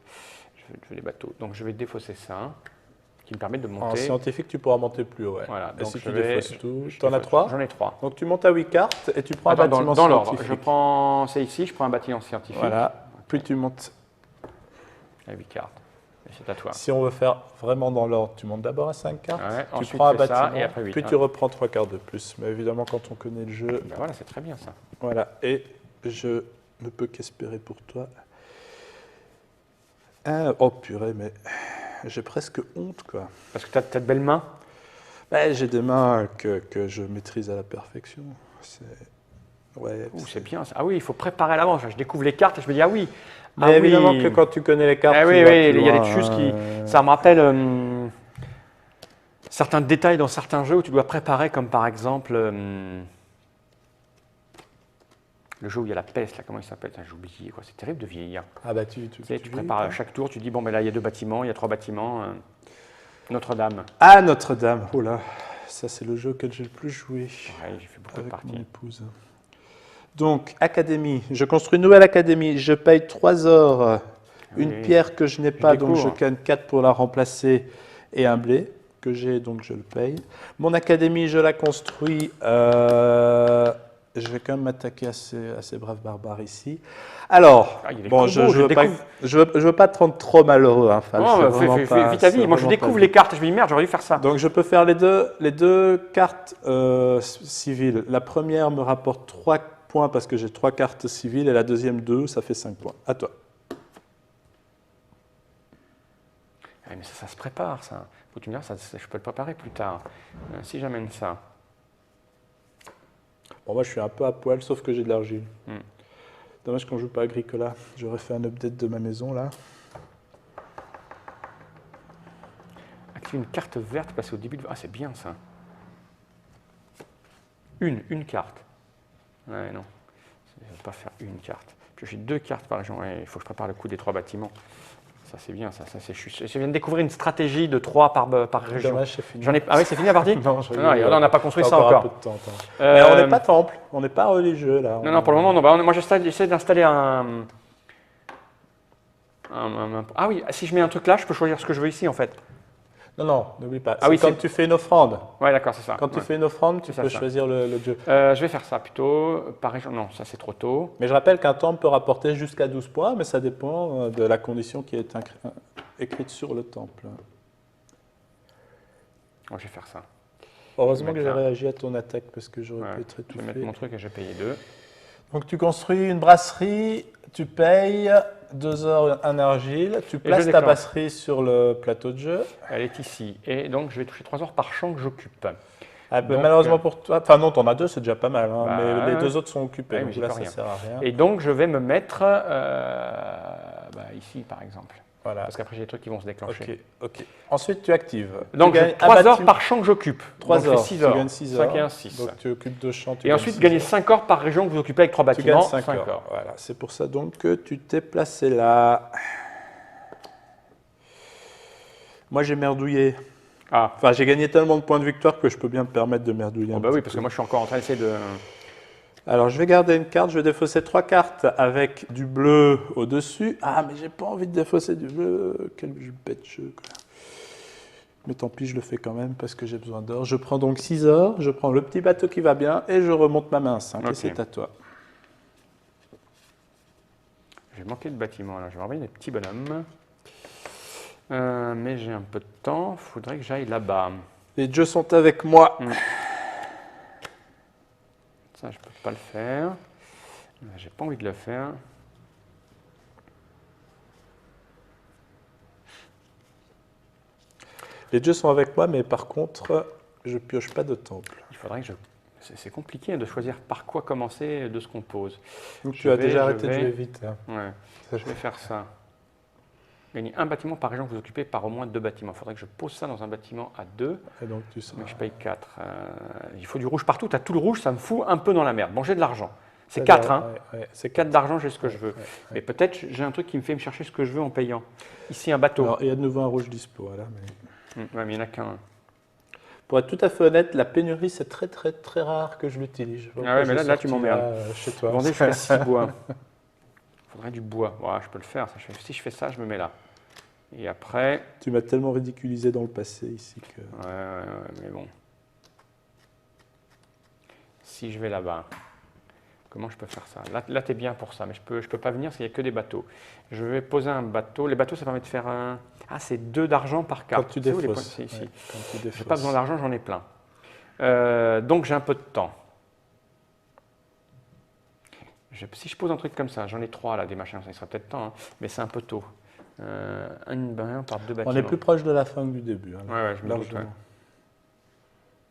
Je veux les bateaux. Donc, je vais défausser ça, qui me permet de monter. En scientifique, tu pourras monter plus haut. Ouais. Voilà, et donc si je tu vais- défausses tout, tu en as 3 J'en ai 3. Donc tu montes à 8 cartes et tu prends un Attends, bâtiment dans l'ordre, scientifique. je prends, c'est ici, je prends un bâtiment scientifique. Voilà, plus tu montes. À 8 cartes. Et c'est à toi. Si on veut faire vraiment dans l'ordre, tu montes d'abord à 5 cartes, Ouais, tu ensuite, prends un fais ça, bâtiment, et après 8, puis hein. tu reprends 3 cartes de plus. Mais évidemment, quand on connaît le jeu, Ben voilà, c'est très bien ça. voilà. Et je ne peux qu'espérer pour toi. Oh purée, mais j'ai presque honte, quoi. Parce que tu as de belles mains. Ben, j'ai des mains que je maîtrise à la perfection. Ouais, C'est bien ça. Ah oui, il faut préparer à l'avance. Je découvre les cartes et je me dis, ah oui. Mais ah évidemment oui. que quand tu connais les cartes, Ah tu oui, vas oui, plus il y a loin, des choses qui. hein. Ça me rappelle certains détails dans certains jeux où tu dois préparer, comme par exemple le jeu où il y a la peste, là, comment il s'appelle? J'ai oublié, quoi. C'est terrible de vieillir. Ah bah Tu sais, tu prépares à chaque tour, tu dis, bon, ben là, il y a 2 bâtiments, il y a 3 bâtiments. Notre-Dame. Ah, Notre-Dame. Oh là, ça c'est le jeu auquel j'ai le plus joué Pareil, j'ai fait beaucoup de avec parties. mon épouse. Donc, académie. Je construis une nouvelle académie. Je paye 3 ors, une Oui. pierre que je n'ai pas, donc je découvre. gagne 4 pour la remplacer, et un blé que j'ai, donc je le paye. Mon académie, je la construis. Je vais quand même m'attaquer à ces braves barbares ici. Alors, Ah, il y a des bon, combos, je veux pas te rendre trop malheureux, hein, Fal, Non, c'est fais vraiment pas- vite ta vie. c'est Moi, je vraiment découvre pas les cartes et je me dis, merde, j'aurais dû faire ça. Donc je peux faire les deux cartes civiles. La première me rapporte 3 points parce que j'ai 3 cartes civiles et la deuxième 2, ça fait 5 points. À toi. Ouais, mais ça se prépare, ça. Faut que tu me dises, je peux le préparer plus tard. Si j'amène ça. Bon, moi je suis un peu à poil, sauf que j'ai de l'argile. Hmm. Dommage qu'on joue pas Agricola. J'aurais fait un update de ma maison là. Active une carte verte placée au début de. Ah, c'est bien ça. Une carte. Ouais, non. Je ne vais pas faire une carte. Puis j'ai 2 cartes par région. Ouais, il faut que je prépare le coup des 3 bâtiments. Ça, c'est bien, ça c'est juste. Je viens de découvrir une stratégie de 3 par région. Dommage, c'est fini. J'en ai. Ah oui, c'est fini la partie? Non, on n'a pas construit ça un encore. peu de temps, attends. Mais on n'est pas temple, on n'est pas religieux là. Non, pour le moment, non. Bah, moi, j'essaie d'installer Ah oui, si je mets un truc là, je peux choisir ce que je veux ici, en fait. Non, n'oublie pas. Ah oui, quand tu fais une offrande. Ouais, d'accord, c'est ça. Quand tu fais une offrande, tu C'est peux ça. choisir le dieu. Je vais faire ça plutôt par région. Non, ça c'est trop tôt. Mais je rappelle qu'un temple peut rapporter jusqu'à 12 points, mais ça dépend de la condition qui est écrite sur le temple. Moi, je vais faire ça. Heureusement Je vais que j'ai mettre là. réagi à ton attaque parce que j'aurais Ouais, pu être je vais étouffé. mettre mon truc et je vais payer 2. Donc tu construis une brasserie, tu payes 2 heures en argile, tu places ta brasserie sur le plateau de jeu. Elle est ici. Et donc je vais toucher 3 heures par champ que j'occupe. Ah, donc, malheureusement pour toi, enfin non, t'en as 2, c'est déjà pas mal, hein, mais les 2 autres sont occupés, ouais, donc là ça sert à rien. Et donc je vais me mettre ici par exemple. Voilà. Parce qu'après j'ai des trucs qui vont se déclencher. Ok. Ensuite tu actives. Donc 3 heures par champ que j'occupe. 3 heures, 6 heures. Tu gagnes 6 heures. 5 et 1, 6. Donc tu occupes 2 champs. Et ensuite gagner 5 heures par région que vous occupez avec 3 bâtiments. Tu gagnes 5 heures. Voilà, c'est pour ça donc que tu t'es placé là. Moi j'ai merdouillé. Ah. Enfin, j'ai gagné tellement de points de victoire que je peux bien me permettre de merdouiller. Bah oui, parce que moi je suis encore en train d'essayer de. Alors, je vais garder une carte, je vais défausser 3 cartes avec du bleu au-dessus. Ah, mais j'ai pas envie de défausser du bleu. Quel bête jeu, quoi. Mais tant pis, je le fais quand même parce que j'ai besoin d'or. Je prends donc 6 or, je prends le petit bateau qui va bien et je remonte ma main à 5. Et c'est à toi. J'ai manqué de bâtiment, alors je vais envoyer des petits bonhommes. Mais j'ai un peu de temps, il faudrait que j'aille là-bas. Les dieux sont avec moi. Ça, je ne peux pas le faire. J'ai pas envie de le faire. Les dieux sont avec moi, mais par contre, je pioche pas de temple. Il faudrait que je... C'est compliqué de choisir par quoi commencer de ce qu'on pose. Donc tu as déjà arrêté de jouer vite. Hein. Ouais. Je vais faire ça. Gagner un bâtiment par région que vous occupez par au moins 2 bâtiments. Il faudrait que je pose ça dans un bâtiment à 2. Et donc tu seras... Mais je paye 4. Il faut du rouge partout. Tu as tout le rouge, ça me fout un peu dans la merde. Bon, j'ai de l'argent. C'est 4, hein. Ouais, c'est 4 d'argent, j'ai ce que je veux. Mais peut-être j'ai un truc qui me fait me chercher ce que je veux en payant. Ici, un bateau. Alors, il y a de nouveau un rouge dispo, là. Ouais, mais il n'y en a qu'un. Pour être tout à fait honnête, la pénurie, c'est très très très rare que je l'utilise. Ah ouais, mais là tu m'emmerdes. Chez toi. Vendez jusqu'à 6 bois. Il faudrait du bois. Voilà, je peux le faire. Si je fais ça, je me mets là. Et après... Tu m'as tellement ridiculisé dans le passé ici que... Ouais, mais bon. Si je vais là-bas, comment je peux faire ça? Là tu es bien pour ça, mais je peux pas venir parce qu'il n'y a que des bateaux. Je vais poser un bateau. Les bateaux, ça permet de faire un... Ah, c'est 2 d'argent par carte. Quand tu défausses. C'est ici. Je n'ai pas besoin d'argent, j'en ai plein. Donc j'ai un peu de temps. Si je pose un truc comme ça, j'en ai 3 là, des machins, ça serait peut-être temps, hein, mais c'est un peu tôt. Un par 2 bâtiments. On est plus proche de la fin que du début. Hein, ouais, je me doute. Ouais.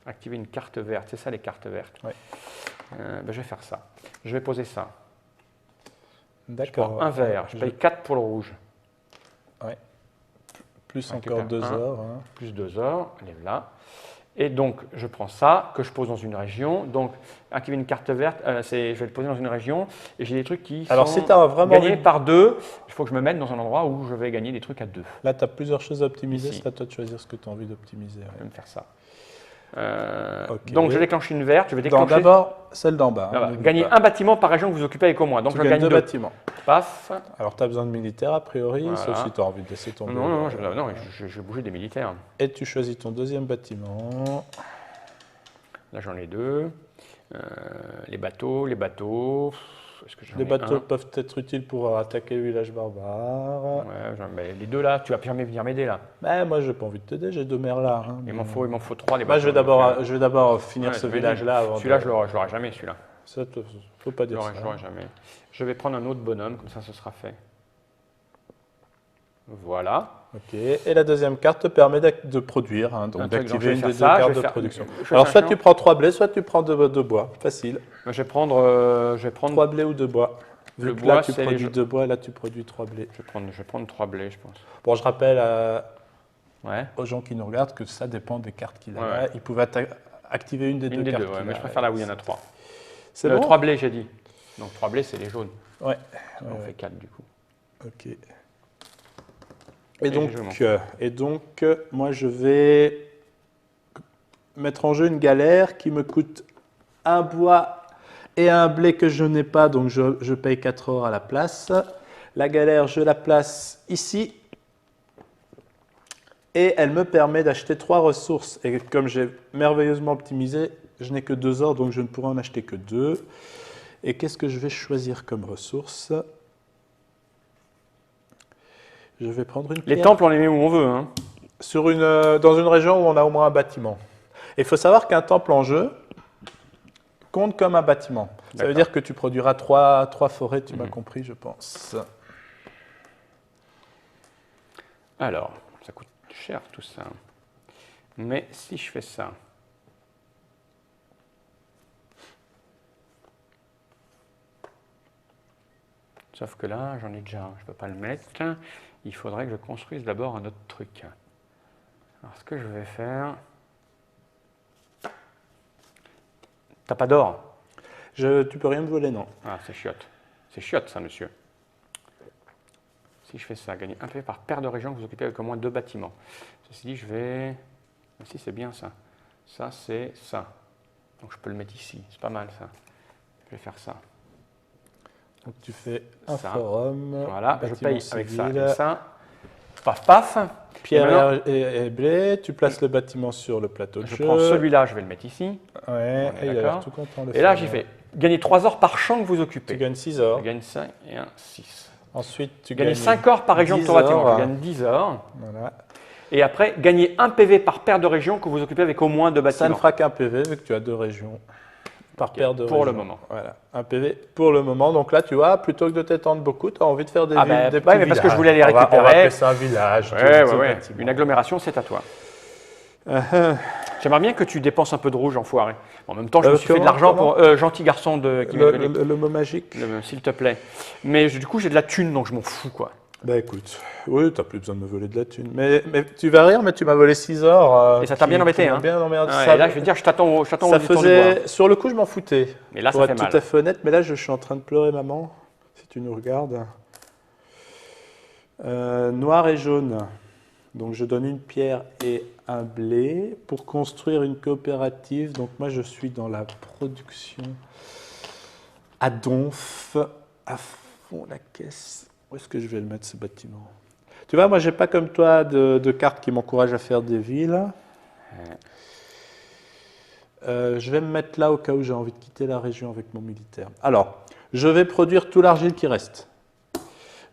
Activer une carte verte, c'est ça les cartes vertes. Ouais. Je vais faire ça. Je vais poser ça. D'accord. Je prends un vert, je paye 4 pour le rouge. Ouais. Plus encore 2 heures. Hein. Plus 2 heures, elle est là. Et donc, je prends ça, que je pose dans une région. Donc, activer une carte verte, je vais le poser dans une région. Et j'ai des trucs qui Alors, sont si tu as vraiment gagnés par 2. Il faut que je me mette dans un endroit où je vais gagner des trucs à 2. Là, tu as plusieurs choses à optimiser. C'est à toi de choisir ce que tu as envie d'optimiser. Ouais. Je vais me faire ça. Okay. Donc, je déclenche une verte. Je vais déclencher... D'abord, celle d'en bas. Hein, gagner un bâtiment par région que vous occupez avec au moins. Donc, je gagne 2 bâtiments. Paf. Alors, tu as besoin de militaires, a priori, sauf si tu as envie de laisser tomber. Non, je vais bouger des militaires. Et tu choisis ton deuxième bâtiment. Là, j'en ai 2. Les bateaux. Les bateaux peuvent être utiles pour attaquer le village barbare. Ouais, mais les 2 là, tu vas jamais venir m'aider là. Ben, moi, je n'ai pas envie de t'aider, j'ai 2 merlards. Hein, il m'en faut 3 les bateaux. Je vais d'abord finir ce village-là. Celui-là, je l'aurai jamais, celui-là. Ça, faut pas dire ça. Je l'aurai jamais. Je vais prendre un autre bonhomme, comme ça, ce sera fait. Voilà. Ok. Et la deuxième carte te permet de produire, hein, donc d'activer une des 2 cartes de production. Alors, soit tu prends 3 blés, soit tu prends 2 bois. Facile. Je vais prendre 3 blés ou 2 bois. Le bois, là, tu produis 2 bois, et là, tu produis 3 blés. Je vais prendre 3 blés, je pense. Bon, je rappelle aux gens qui nous regardent que ça dépend des cartes qu'il a. Ouais. Ils pouvaient activer une des 2 cartes. Mais je préfère là où il y en a 3. C'est bon 3 blés, j'ai dit. Donc 3 blés, c'est les jaunes. Ouais. On fait 4 du coup. Ok. Et donc, moi, je vais mettre en jeu une galère qui me coûte un bois et un blé que je n'ai pas, donc je paye 4 or à la place. La galère, je la place ici. Et elle me permet d'acheter 3 ressources. Et comme j'ai merveilleusement optimisé, je n'ai que 2 or, donc je ne pourrai en acheter que 2. Et qu'est-ce que je vais choisir comme ressource ? Je vais prendre une pierre. Les temples, on les met où on veut. Hein. Dans une région où on a au moins un bâtiment. Il faut savoir qu'un temple en jeu compte comme un bâtiment. Ça veut dire que tu produiras 3 forêts, tu m'as compris, je pense. Alors, ça coûte cher tout ça. Mais si je fais ça, sauf que là, j'en ai déjà un, je ne peux pas le mettre. Il faudrait que je construise d'abord un autre truc. Alors, ce que je vais faire... T'as pas d'or? Tu peux rien me voler, non. Ah, c'est chiotte. C'est chiotte, ça, monsieur. Si je fais ça, gagner un PV par paire de régions que vous occupez avec au moins 2 bâtiments. Ceci dit, je vais... Si, c'est bien ça. Ça, c'est ça. Donc, je peux le mettre ici. C'est pas mal, ça. Je vais faire ça. Donc, tu fais un Ça. forum. Voilà, je paye avec ça civil, et ça. Paf, paf. Pierre et blé, tu places le bâtiment sur le plateau de Je jeu. prends celui-là, je vais le mettre ici. Ouais, On est et il a l'air d'accord. tout content. Et là, j'y fais gagner 3 or par champ que vous occupez. Tu gagnes 6 or. Je gagne 5 et 1, 6. Ensuite, tu Gagner gagnes 5 or par région de 10 ton bâtiment. or. Je gagne 10 or. Voilà. Et après, gagner 1 PV par paire de régions que vous occupez avec au moins 2 bâtiments. Ça ne fera qu'un PV vu que tu as 2 régions par paire de régions. Pour le moment. Voilà, un PV pour le moment. Donc là, tu vois, plutôt que de t'étendre beaucoup, tu as envie de faire des villes, des petits mais parce que je voulais les villages. récupérer. On va appeler ça un village. Ouais. Une agglomération, c'est à toi. J'aimerais bien que tu dépenses un peu de rouge, enfoiré. En même temps, je me suis fait de l'argent pour gentil garçon qui le mot magique. S'il te plaît. Mais du coup, j'ai de la thune, donc je m'en fous, quoi. Bah écoute, oui, t'as plus besoin de me voler de la thune. Mais tu vas rire, mais tu m'as volé 6 or. Et ça t'a bien embêté, hein. Bien emmerdé. Et là, je vais dire, je t'attends au ça détour du bois. faisait... Sur le coup, je m'en foutais. Mais là, pour ça fait être mal. tout à fait honnête, mais là, je suis en train de pleurer, maman, si tu nous regardes. Noir et jaune. Donc, je donne une pierre et un blé pour construire une coopérative. Donc, moi, je suis dans la production à donf, à fond la caisse. Où est-ce que je vais le mettre, ce bâtiment? Tu vois, moi, j'ai pas comme toi de cartes qui m'encouragent à faire des villes. Je vais me mettre là au cas où j'ai envie de quitter la région avec mon militaire. Alors, je vais produire tout l'argile qui reste.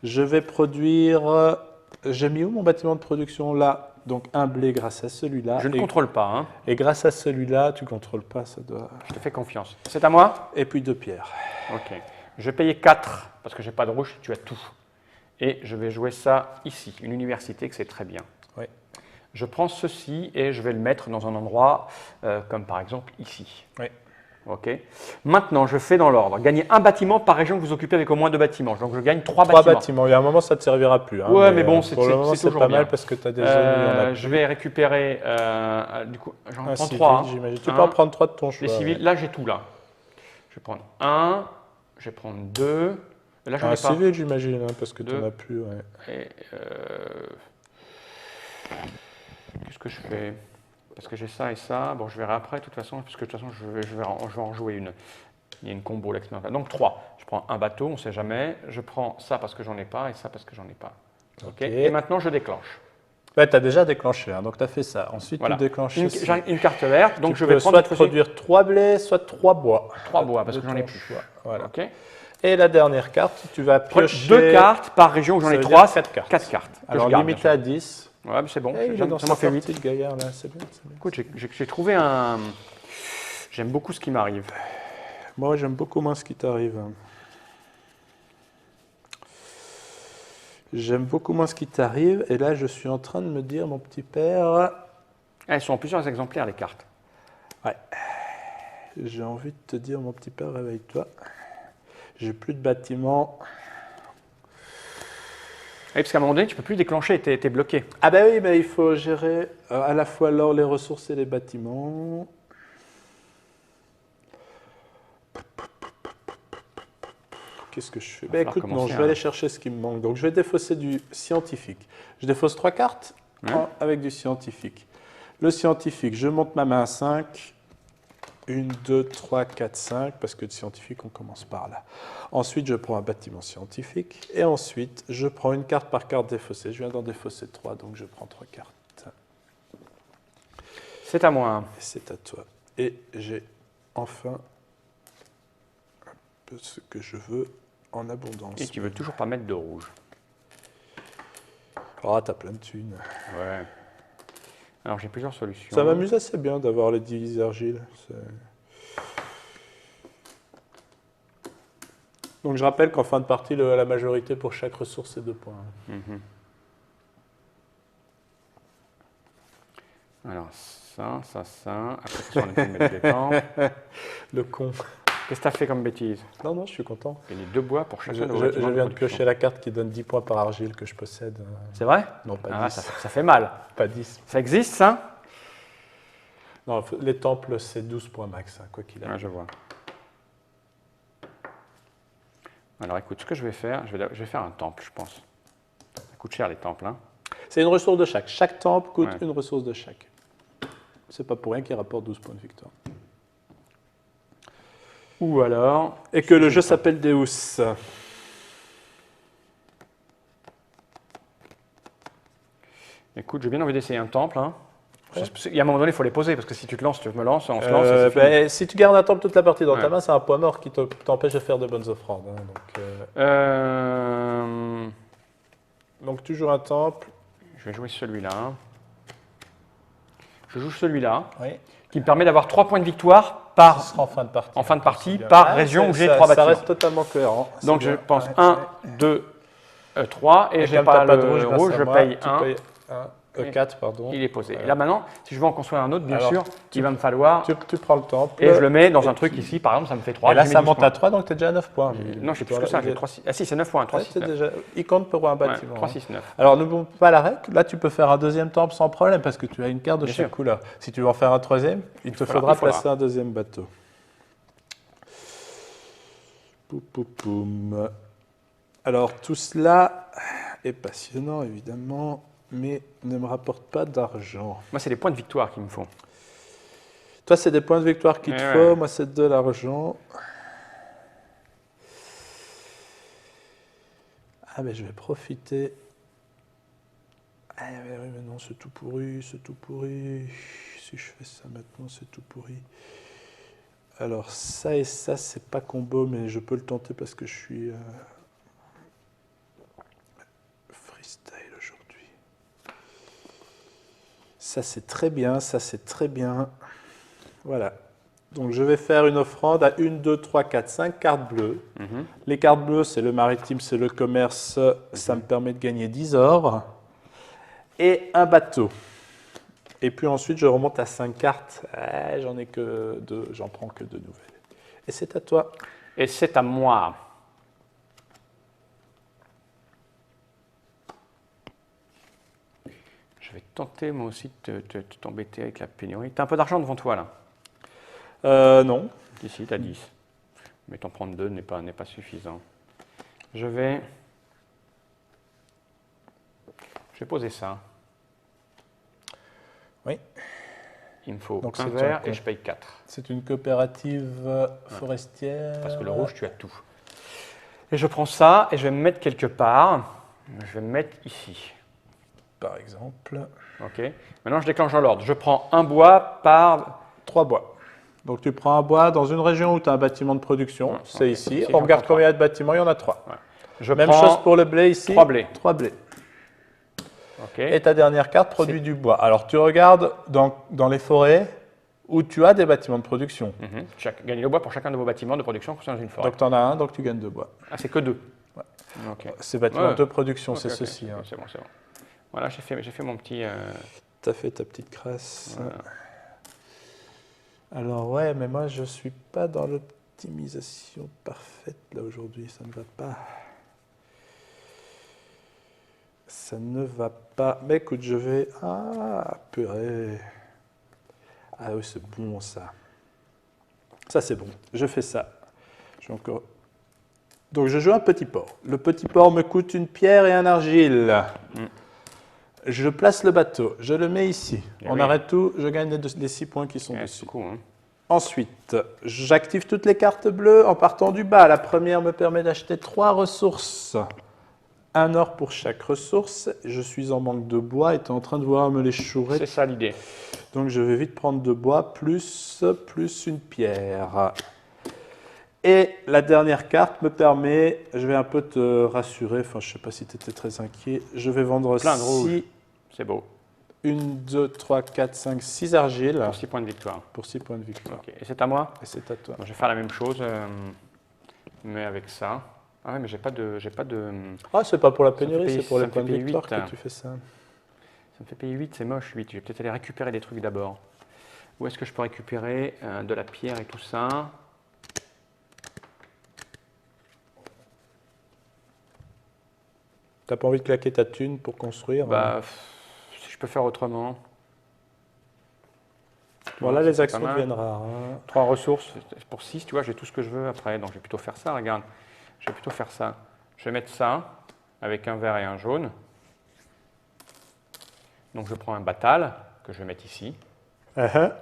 Je vais produire... J'ai mis où mon bâtiment de production? Là. Donc, un blé grâce à celui-là. Je ne contrôle pas, hein. Et grâce à celui-là, tu ne contrôles pas, ça doit... Je te fais confiance. C'est à moi? Et puis 2 pierres. Ok. Je vais payer 4 parce que j'ai pas de rouge, tu as tout. Et je vais jouer ça ici, une université que c'est très bien. Oui. Je prends ceci et je vais le mettre dans un endroit comme par exemple ici. Oui. Ok. Maintenant, je fais dans l'ordre. Gagner un bâtiment par région que vous occupez avec au moins 2 bâtiments. Donc je gagne 3 3 bâtiments. bâtiments. Il y a un moment, ça ne te servira plus. Hein, Ouais, mais bon, c'est toujours pas mal bien. parce que tu as des zones où il y en a plus. Je vais récupérer, du coup, j'en prends civil, 3. j'imagine. Tu peux en prendre 3 de ton choix. Les civils, là j'ai tout là. Je vais prendre 1, je vais prendre 2. Là, j'en ai pas. Civil, j'imagine, hein, parce que tu n'en 2. as plus. Ouais. Et qu'est-ce que je fais? Parce que j'ai ça et ça. Bon, je verrai après, de toute façon, parce que de toute façon, je vais en jouer une. Il y a une combo là. Donc 3. Je prends un bateau, on ne sait jamais. Je prends ça parce que j'en ai pas et ça parce que j'en ai pas. Ok. Et maintenant, je déclenche. Ouais, tu as déjà déclenché, hein, donc tu as fait ça. Ensuite, Voilà. tu déclenches une carte verte, donc tu je vais peux prendre soit produire 3 blés, soit 3 bois. 3 bois, parce De que j'en ai ton plus. choix. Voilà. Ok. Et la dernière carte, tu vas piocher... 2 cartes par région où j'en ai 3. 4 cartes. 4 cartes. Alors, limité à 10. Ouais, mais c'est bon. Il est dans Ça sa m'a fait partie, 8. le gaillard, là, c'est bien. Écoute, j'ai trouvé un... J'aime beaucoup ce qui m'arrive. Moi, j'aime beaucoup moins ce qui t'arrive. J'aime beaucoup moins ce qui t'arrive. Et là, je suis en train de me dire, mon petit père... Elles sont en plusieurs exemplaires, les cartes. Ouais. J'ai envie de te dire, mon petit père, réveille-toi. J'ai plus de bâtiment. Oui, parce qu'à un moment donné, tu ne peux plus déclencher, tu es bloqué. Ah ben oui, mais il faut gérer à la fois l'or, les ressources et les bâtiments. Qu'est-ce que je fais? Ben écoute, non, je vais aller chercher ce qui me manque. Donc je vais défausser du scientifique. Je défausse 3 cartes avec du scientifique. Le scientifique, je monte ma main à 5. 1, 2, 3, 4, 5, parce que de scientifique, on commence par là. Ensuite, je prends un bâtiment scientifique. Et ensuite, je prends une carte par carte défaussée. Je viens d'en défausser 3, donc je prends 3 cartes. C'est à moi. C'est à toi. Et j'ai enfin un peu ce que je veux en abondance. Et tu veux toujours pas mettre de rouge. Oh, t'as plein de thunes. Ouais. Alors, j'ai plusieurs solutions. Ça m'amuse assez bien d'avoir les 10 argiles. Donc je rappelle qu'en fin de partie, la majorité pour chaque ressource, c'est 2 points. Mhm. Alors, ça. Après, ça, on a pu mettre des temples. Le con. Qu'est-ce que tu as fait comme bêtise? Non, je suis content. Gagner 2 bois pour Je chacun de vos bâtiments viens de production. piocher la carte qui donne 10 points par argile que je possède. C'est vrai? Non, pas Ah, 10. ça fait mal. Pas 10. Ça existe, ça? Non, les temples, c'est 12 points max, hein, quoi qu'il arrive. Ouais, je vois. Alors écoute, ce que je vais faire, je vais faire un temple, je pense. Ça coûte cher les temples, hein. C'est une ressource de chaque. Chaque temple coûte Ouais. une ressource de chaque. C'est pas pour rien qu'il rapporte 12 points de victoire. Ou alors... Et que le jeu s'appelle Deus. Écoute, j'ai bien envie d'essayer un temple, hein. Ouais. Il y a un moment donné, il faut les poser, parce que si tu te lances, tu me lances, on se lance, et c'est fini. Si tu gardes un temple toute la partie dans ta Ouais. main, c'est un point mort qui t'empêche de faire de bonnes offrandes. Hein, donc tu joues un temple. Je vais jouer celui-là. Je joue celui-là, Oui. qui me permet d'avoir 3 points de victoire Ce sera en fin de partie. par région où j'ai 3 Ça bâtiments. reste totalement cohérent. Donc C'est je bien. pense Ouais, 1, ouais. 2, 3, et j'ai comme pas t'as le de rouge, grâce rouge, à je moi, paye tu 1. payes 4, pardon. Il est posé. Voilà. Et là maintenant, si je veux en construire un autre, bien Alors, sûr, il va me falloir... Tu prends le temple. Et je le mets dans un truc ici, par exemple, ça me fait 3. Et là, ça monte à 3, donc tu es déjà à 9 points. Non, je sais plus que ça, j'ai 3, 6... Ah si, c'est 9 points, 3, 6, 9. Déjà... Il compte pour un bâtiment. 3, 6, 9. Alors, n'oublie pas la règle. Là, tu peux faire un deuxième temple sans problème parce que tu as une carte de Bien chaque sûr. couleur. Si tu veux en faire un troisième, il te faudra placer un deuxième bateau. Poum, poum, poum. Alors, tout cela est passionnant, évidemment, mais ne me rapporte pas d'argent. Moi, c'est les points de victoire qu'il me faut. Toi, c'est des points de victoire qu'il te faut. Moi, c'est de l'argent. Ah, ben, je vais profiter. Ah, oui, mais non, c'est tout pourri, c'est tout pourri. Si je fais ça maintenant, c'est tout pourri. Alors, ça et ça, c'est pas combo, mais je peux le tenter parce que je suis freestyle aujourd'hui. Ça, c'est très bien, ça, c'est très bien. Voilà. Donc, je vais faire une offrande à 1, 2, 3, 4, 5 cartes bleues. Les cartes bleues, c'est le maritime, c'est le commerce. Ça me permet de gagner 10 ors. Et un bateau. Et puis ensuite, je remonte à 5 cartes. J'en ai que 2, j'en prends que 2 nouvelles. Et c'est à toi. Et c'est à moi. Je vais tenter moi aussi de t'embêter avec la pénurie. Tu as un peu d'argent devant toi là? Non. Ici, tu as 10. Mais t'en prendre 2 n'est pas suffisant. Je vais poser ça. Oui. Il me faut Donc un vert et je paye 4. C'est une coopérative forestière. Parce que le rouge, tu as tout. Et je prends ça et je vais me mettre quelque part. Je vais me mettre ici. Par exemple. Ok. Maintenant, je déclenche dans l'ordre. Je prends un bois par 3 bois. Donc tu prends un bois dans une région où tu as un bâtiment de production. Ouais, c'est ok. ici. Ici, On regarde j'en prends combien il y a de bâtiments. Il y en a 3. Ouais. Je Même prends chose pour le blé ici. 3 blés. 3 blés. Ok. Et ta dernière carte produit du bois. Alors tu regardes dans les forêts où tu as des bâtiments de production. Gagner le bois pour chacun de vos bâtiments de production construits dans une forêt. Donc tu en as un, donc tu gagnes 2 bois. Ah, c'est que 2. Ouais. Ok. Ces bâtiments Ouais. de production, Ok, c'est ok, ceci. ok, Hein. C'est bon, c'est bon. Voilà, j'ai fait mon petit... Tu as fait ta petite crasse. Voilà. Alors ouais, mais moi je suis pas dans l'optimisation parfaite là aujourd'hui, ça ne va pas. Ça ne va pas. Mais écoute, je vais... Ah, purée. Ah oui, c'est bon ça. Ça c'est bon, je fais ça. Je vais encore... Donc je joue un petit port. Le petit port me coûte une pierre et un argile. Je place le bateau, je le mets ici. Et on oui. arrête tout, je gagne les 6 points qui sont dessus. C'est cool, hein. Ensuite, j'active toutes les cartes bleues en partant du bas. La première me permet d'acheter 3 ressources. 1 or pour chaque ressource. Je suis en manque de bois et tu es en train de vouloir me les chourer. C'est ça l'idée. Donc je vais vite prendre de bois plus une pierre. Et la dernière carte me permet, je vais un peu te rassurer, enfin je ne sais pas si tu étais très inquiet, je vais vendre Plein de rouge. C'est beau. 1, 2, 3, 4, 5, 6 argiles Pour 6 points de victoire. pour 6 points de victoire. Ok. Et c'est à moi? Et c'est à toi. Bon, je vais faire la même chose. Mais avec ça. Ah ouais, mais j'ai pas de. Ah, c'est pas pour la Ça me fait pénurie, payer- c'est pour ça les me fait points de payer victoire 8, hein. que tu fais ça. Ça me fait payer 8, c'est moche 8. Je vais peut-être aller récupérer des trucs d'abord. Où est-ce que je peux récupérer de la pierre et tout ça? T'as pas envie de claquer ta thune pour construire Bah, si je peux faire autrement. Bon, là, Ouais, les c'est pas actions mal. deviennent rares. Hein. 3 ressources, pour 6, tu vois, j'ai tout ce que je veux après. Donc je vais plutôt faire ça, regarde. Je vais plutôt faire ça. Je vais mettre ça avec un vert et un jaune. Donc je prends un batal que je vais mettre ici. Uh-huh.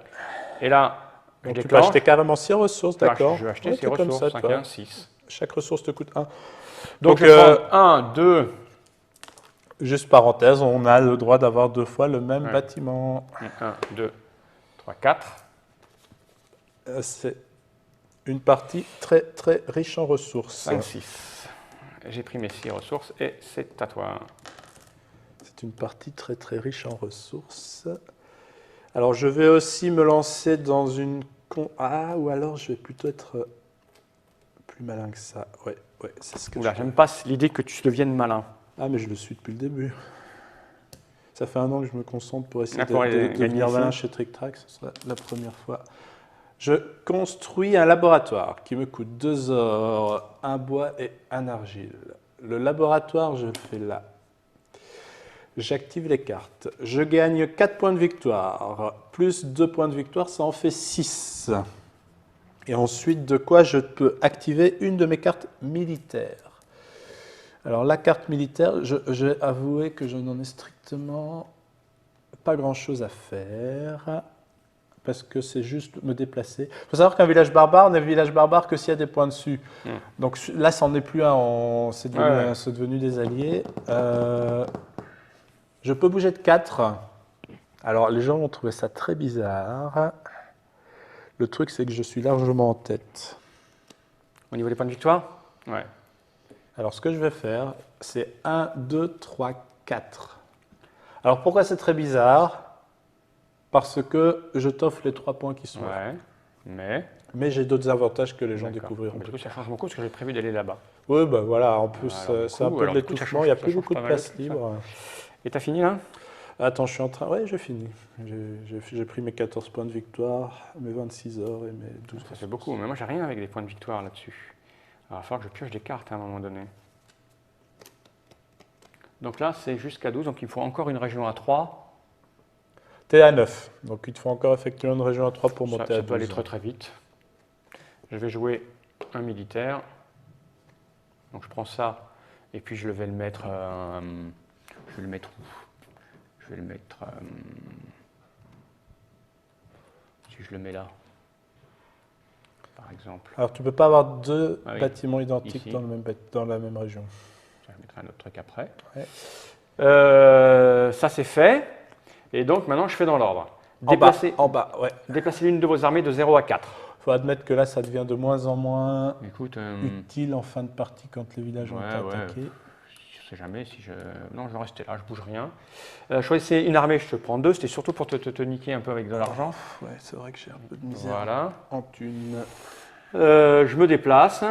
Et là, je Donc tu peux déclenche. acheter carrément 6 ressources, d'accord. Je vais acheter Ouais, ces t'es comme ressources, ça, 5 toi. et 1, 6. Chaque ressource te coûte 1. Donc je vais prendre 1, 2. Juste parenthèse, on a le droit d'avoir 2 fois le même Ouais. bâtiment. 1, 2, 3, 4. C'est une partie très très riche en ressources. 5, 6. J'ai pris mes 6 ressources et c'est à toi. C'est une partie très très riche en ressources. Alors je vais aussi me lancer dans une... Ah, ou alors je vais plutôt être plus malin que ça. Ouais, c'est ce que Oula, je j'aime pas l'idée que tu deviennes malin. Ah, mais je le suis depuis le début. Ça fait 1 an que je me concentre pour essayer Pour de gagner devenir ici. malin chez Trick Track. Ce sera la première fois. Je construis un laboratoire qui me coûte 2 ors, 1 bois et 1 argile. Le laboratoire, je le fais là. J'active les cartes. Je gagne 4 points de victoire. Plus 2 points de victoire, ça en fait 6. Et ensuite, de quoi je peux activer une de mes cartes militaires. Alors la carte militaire, j'ai avoué que je n'en ai strictement pas grand-chose à faire. Parce que c'est juste me déplacer. Il faut savoir qu'un village barbare n'est village barbare que s'il y a des points dessus. Donc là, c'en est plus un, c'est devenu des alliés. Je peux bouger de 4. Alors les gens vont trouver ça très bizarre. Le truc, c'est que je suis largement en tête. Au niveau des points de victoire? Ouais. Alors ce que je vais faire, c'est 1, 2, 3, 4. Alors pourquoi c'est très bizarre? Parce que je t'offre les 3 points qui sont là. Mais j'ai d'autres avantages que les gens découvriront. Du coup, ça change beaucoup parce que j'ai prévu d'aller là-bas. Oui, ben voilà, en plus, c'est un peu de l'étouffement, il n'y a plus beaucoup de place libre. Et t'as fini là? Attends, je suis en train... Oui, j'ai fini. J'ai pris mes 14 points de victoire, mes 26 heures et mes 12. Ça fait beaucoup, mais moi j'ai rien avec des points de victoire là-dessus. Alors il va falloir que je pioche des cartes à un moment donné. Donc là, c'est jusqu'à 12, donc il me faut encore une région à 3. T'es à 9, donc il te faut encore effectuer une région à 3 pour monter à 12. Ça peut aller très très vite. Je vais jouer un militaire. Donc je prends ça, et puis je vais le mettre... je vais le mettre où? Je vais le mettre... si je le mets là, par exemple. Alors tu ne peux pas avoir 2 bâtiments identiques ici. dans la même région. Je mettrai un autre truc après. Ouais. Ça c'est fait. Et donc maintenant je fais dans l'ordre. En bas, ouais. Déplacez l'une de vos armées de 0 à 4. Il faut admettre que là, ça devient de moins en moins Écoute, utile en fin de partie quand les villages ont été attaqués. Je ne sais jamais si je... Non, je vais rester là, je bouge rien. Choisissez une armée, je te prends 2. C'était surtout pour te niquer un peu avec de l'argent. Ouais, c'est vrai que j'ai un peu de misère voilà. en thune. Je me déplace.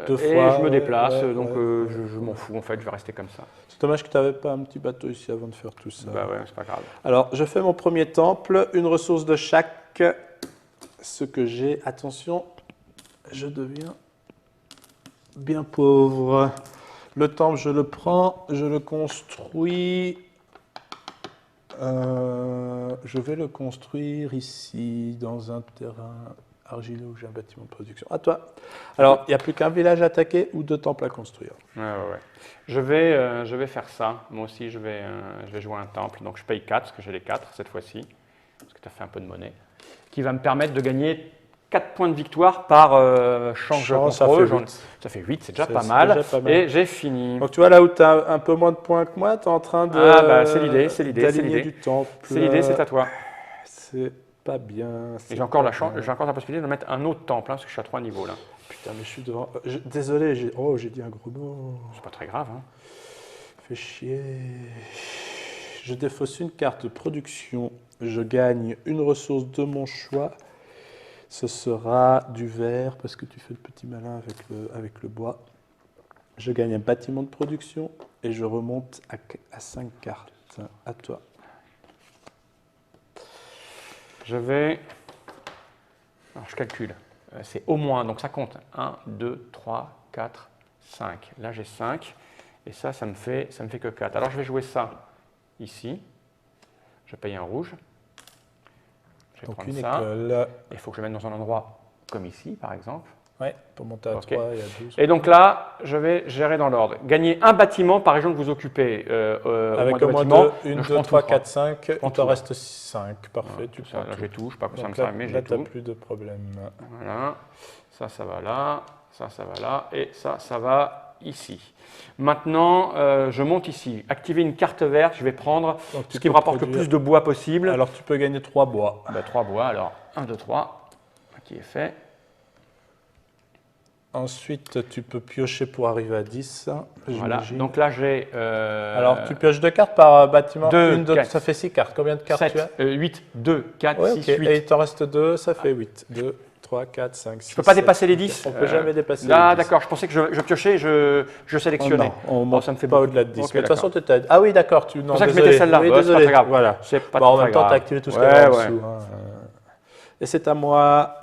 2 fois. Et je me déplace, donc je m'en fous en fait, je vais rester comme ça. C'est dommage que tu n'avais pas un petit bateau ici avant de faire tout ça. Bah ouais, c'est pas grave. Alors, je fais mon premier temple, une ressource de chaque. Ce que j'ai, attention, je deviens bien pauvre. Le temple, je le prends, je le construis. Je vais le construire ici, dans un terrain argileux où j'ai un bâtiment de production. À toi. Alors, il n'y a plus qu'un village à attaquer ou 2 temples à construire. Ouais. Je vais faire ça. Moi aussi, je vais jouer un temple. Donc, je paye 4, parce que j'ai les 4 cette fois-ci. Parce que tu as fait un peu de monnaie. Qui va me permettre de gagner 4 points de victoire par change contre eux. Ça fait 8, c'est déjà pas mal. Et j'ai fini. Donc, tu vois, là où tu as un peu moins de points que moi, tu es en train de. Ah, bah, c'est l'idée. D'aligner du temple. C'est l'idée, c'est à toi. C'est pas bien. Et j'ai encore la possibilité de mettre un autre temple, parce que je suis à 3 niveaux là. Putain, mais je suis devant. Désolé, j'ai dit un gros mot. C'est pas très grave. Hein. Fais chier. Je défausse une carte de production. Je gagne une ressource de mon choix. Ce sera du vert parce que tu fais le petit malin avec le bois. Je gagne un bâtiment de production et je remonte à 5 cartes. À toi. Je vais... Alors, je calcule. C'est au moins, donc ça compte. 1, 2, 3, 4, 5. Là, j'ai 5. Et ça me fait que 4. Alors, je vais jouer ça ici. Je paye un rouge. Je vais Donc prendre une ça. école. Il faut que je le mette dans un endroit comme ici, par exemple. Ouais, pour monter à 3 et à 12. Et donc là, je vais gérer dans l'ordre. Gagner un bâtiment par région que vous occupez. Avec au moins 1, 2, 3, 4, 5. Il t'en reste 5. Parfait, voilà, tu ça, prends là, tout. j'ai tout. Je ne sais pas que ça me Donc sert, mais j'ai là, tu tout. n'as plus de problème. Voilà. Ça va là. Ça va là. Et ça va ici. Maintenant, je monte ici. Activer une carte verte. Je vais prendre ce qui me rapporte le plus de bois possible. Alors, tu peux gagner 3 bois. 3 bois. Alors, 1, 2, 3. Qui est fait. Ensuite, tu peux piocher pour arriver à 10. Voilà. Donc là, j'ai... Alors, tu pioches 2 cartes par bâtiment. 2, 1, 2, 4, ça fait 6 cartes. Combien de cartes 7, tu as 8, 2, 4, ouais, 6, okay. 8. Et il t'en reste 2, ça fait 8. 2, 3, 4, 5, 6, Je ne peux pas 7, dépasser les 10. On ne peut jamais dépasser les 10. Ah, d'accord. Je pensais que je piochais, je sélectionnais. Oh, non, on ne monte ça me fait pas beaucoup. au-delà de 10. Okay, mais de toute façon, tu as... Ah oui, d'accord. C'est pour ça que je mettais celle-là. Oui, c'est pas très grave. Voilà. C'est pas en très même temps, grave. tu as activé tout ce qu'il y avait en dessous. Hein. Et c'est à moi.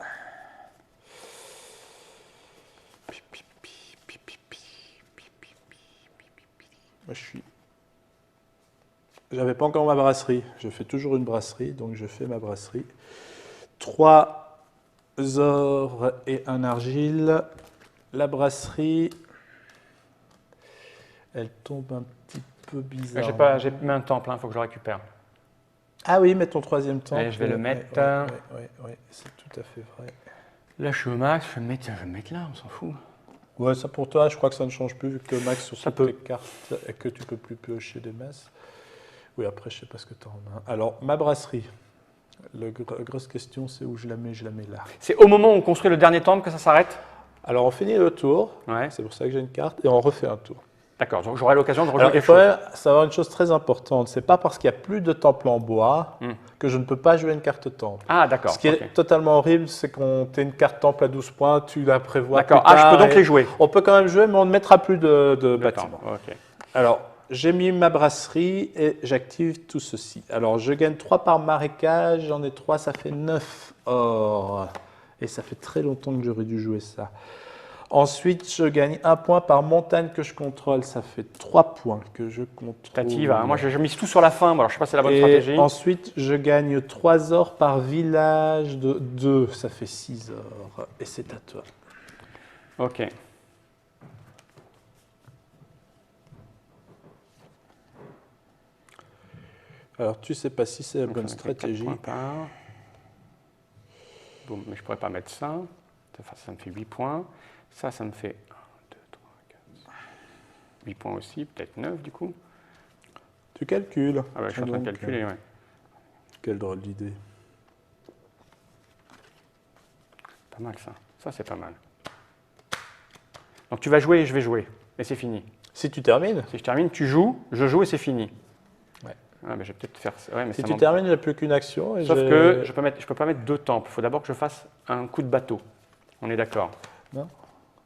Moi, j'avais pas encore ma brasserie. Je fais toujours une brasserie, donc je fais ma brasserie. 3 or et un argile. La brasserie, elle tombe un petit peu bizarre. J'ai mis un temple, il faut que je le récupère. Ah oui, mets ton 3e temple. Et je vais le mettre. Oui, c'est tout à fait vrai. Là, je suis au max, je vais me mettre là, on s'en fout. Ouais, ça pour toi, je crois que ça ne change plus vu que max sur toutes tes cartes et que tu peux plus piocher des messes. Oui, après, je sais pas ce que tu as en main. Alors, ma brasserie. La grosse question, c'est où je la mets là. C'est au moment où on construit le dernier temple que ça s'arrête? Alors, on finit le tour. Ouais. C'est pour ça que j'ai une carte et on refait un tour. D'accord, donc j'aurai l'occasion de rejoindre quelque chose. Il faut savoir une chose très importante. C'est pas parce qu'il n'y a plus de temple en bois que je ne peux pas jouer une carte temple. Ah, d'accord. Ce qui est totalement horrible, c'est qu'on ait une carte temple à 12 points, tu la prévois. D'accord, je peux donc les jouer. On peut quand même jouer, mais on ne mettra plus de bâtiment. Okay. Alors, j'ai mis ma brasserie et j'active tout ceci. Alors, je gagne 3 par marécage, j'en ai 3, ça fait 9 or. Et ça fait très longtemps que j'aurais dû jouer ça. Ensuite, je gagne 1 point par montagne que je contrôle. Ça fait 3 points que je contrôle. Moi, je mise tout sur la fin. Bon, alors, je ne sais pas si c'est la bonne stratégie. Ensuite, je gagne 3 or par village de 2. Ça fait 6 or. Et c'est à toi. Ok. Alors, tu ne sais pas si c'est la bonne stratégie. Boum, mais je ne pourrais pas mettre ça. Ça me fait 8 points. Ça me fait 1, 2, 3, 4, 8 points aussi, peut-être 9 du coup. Tu calcules. Ah ouais, je suis en train de calculer, ouais. Quelle drôle d'idée. Pas mal ça. Ça, c'est pas mal. Donc tu vas jouer et je vais jouer. Et c'est fini. Si tu termines. Si je termine, tu joues, je joue et c'est fini. Ouais. Ah, mais je vais peut-être faire ça. Ouais, mais si tu termines, il n'y a plus qu'une action. Et sauf que je ne peux pas mettre 2 temples. Il faut d'abord que je fasse un coup de bateau. On est d'accord? Non.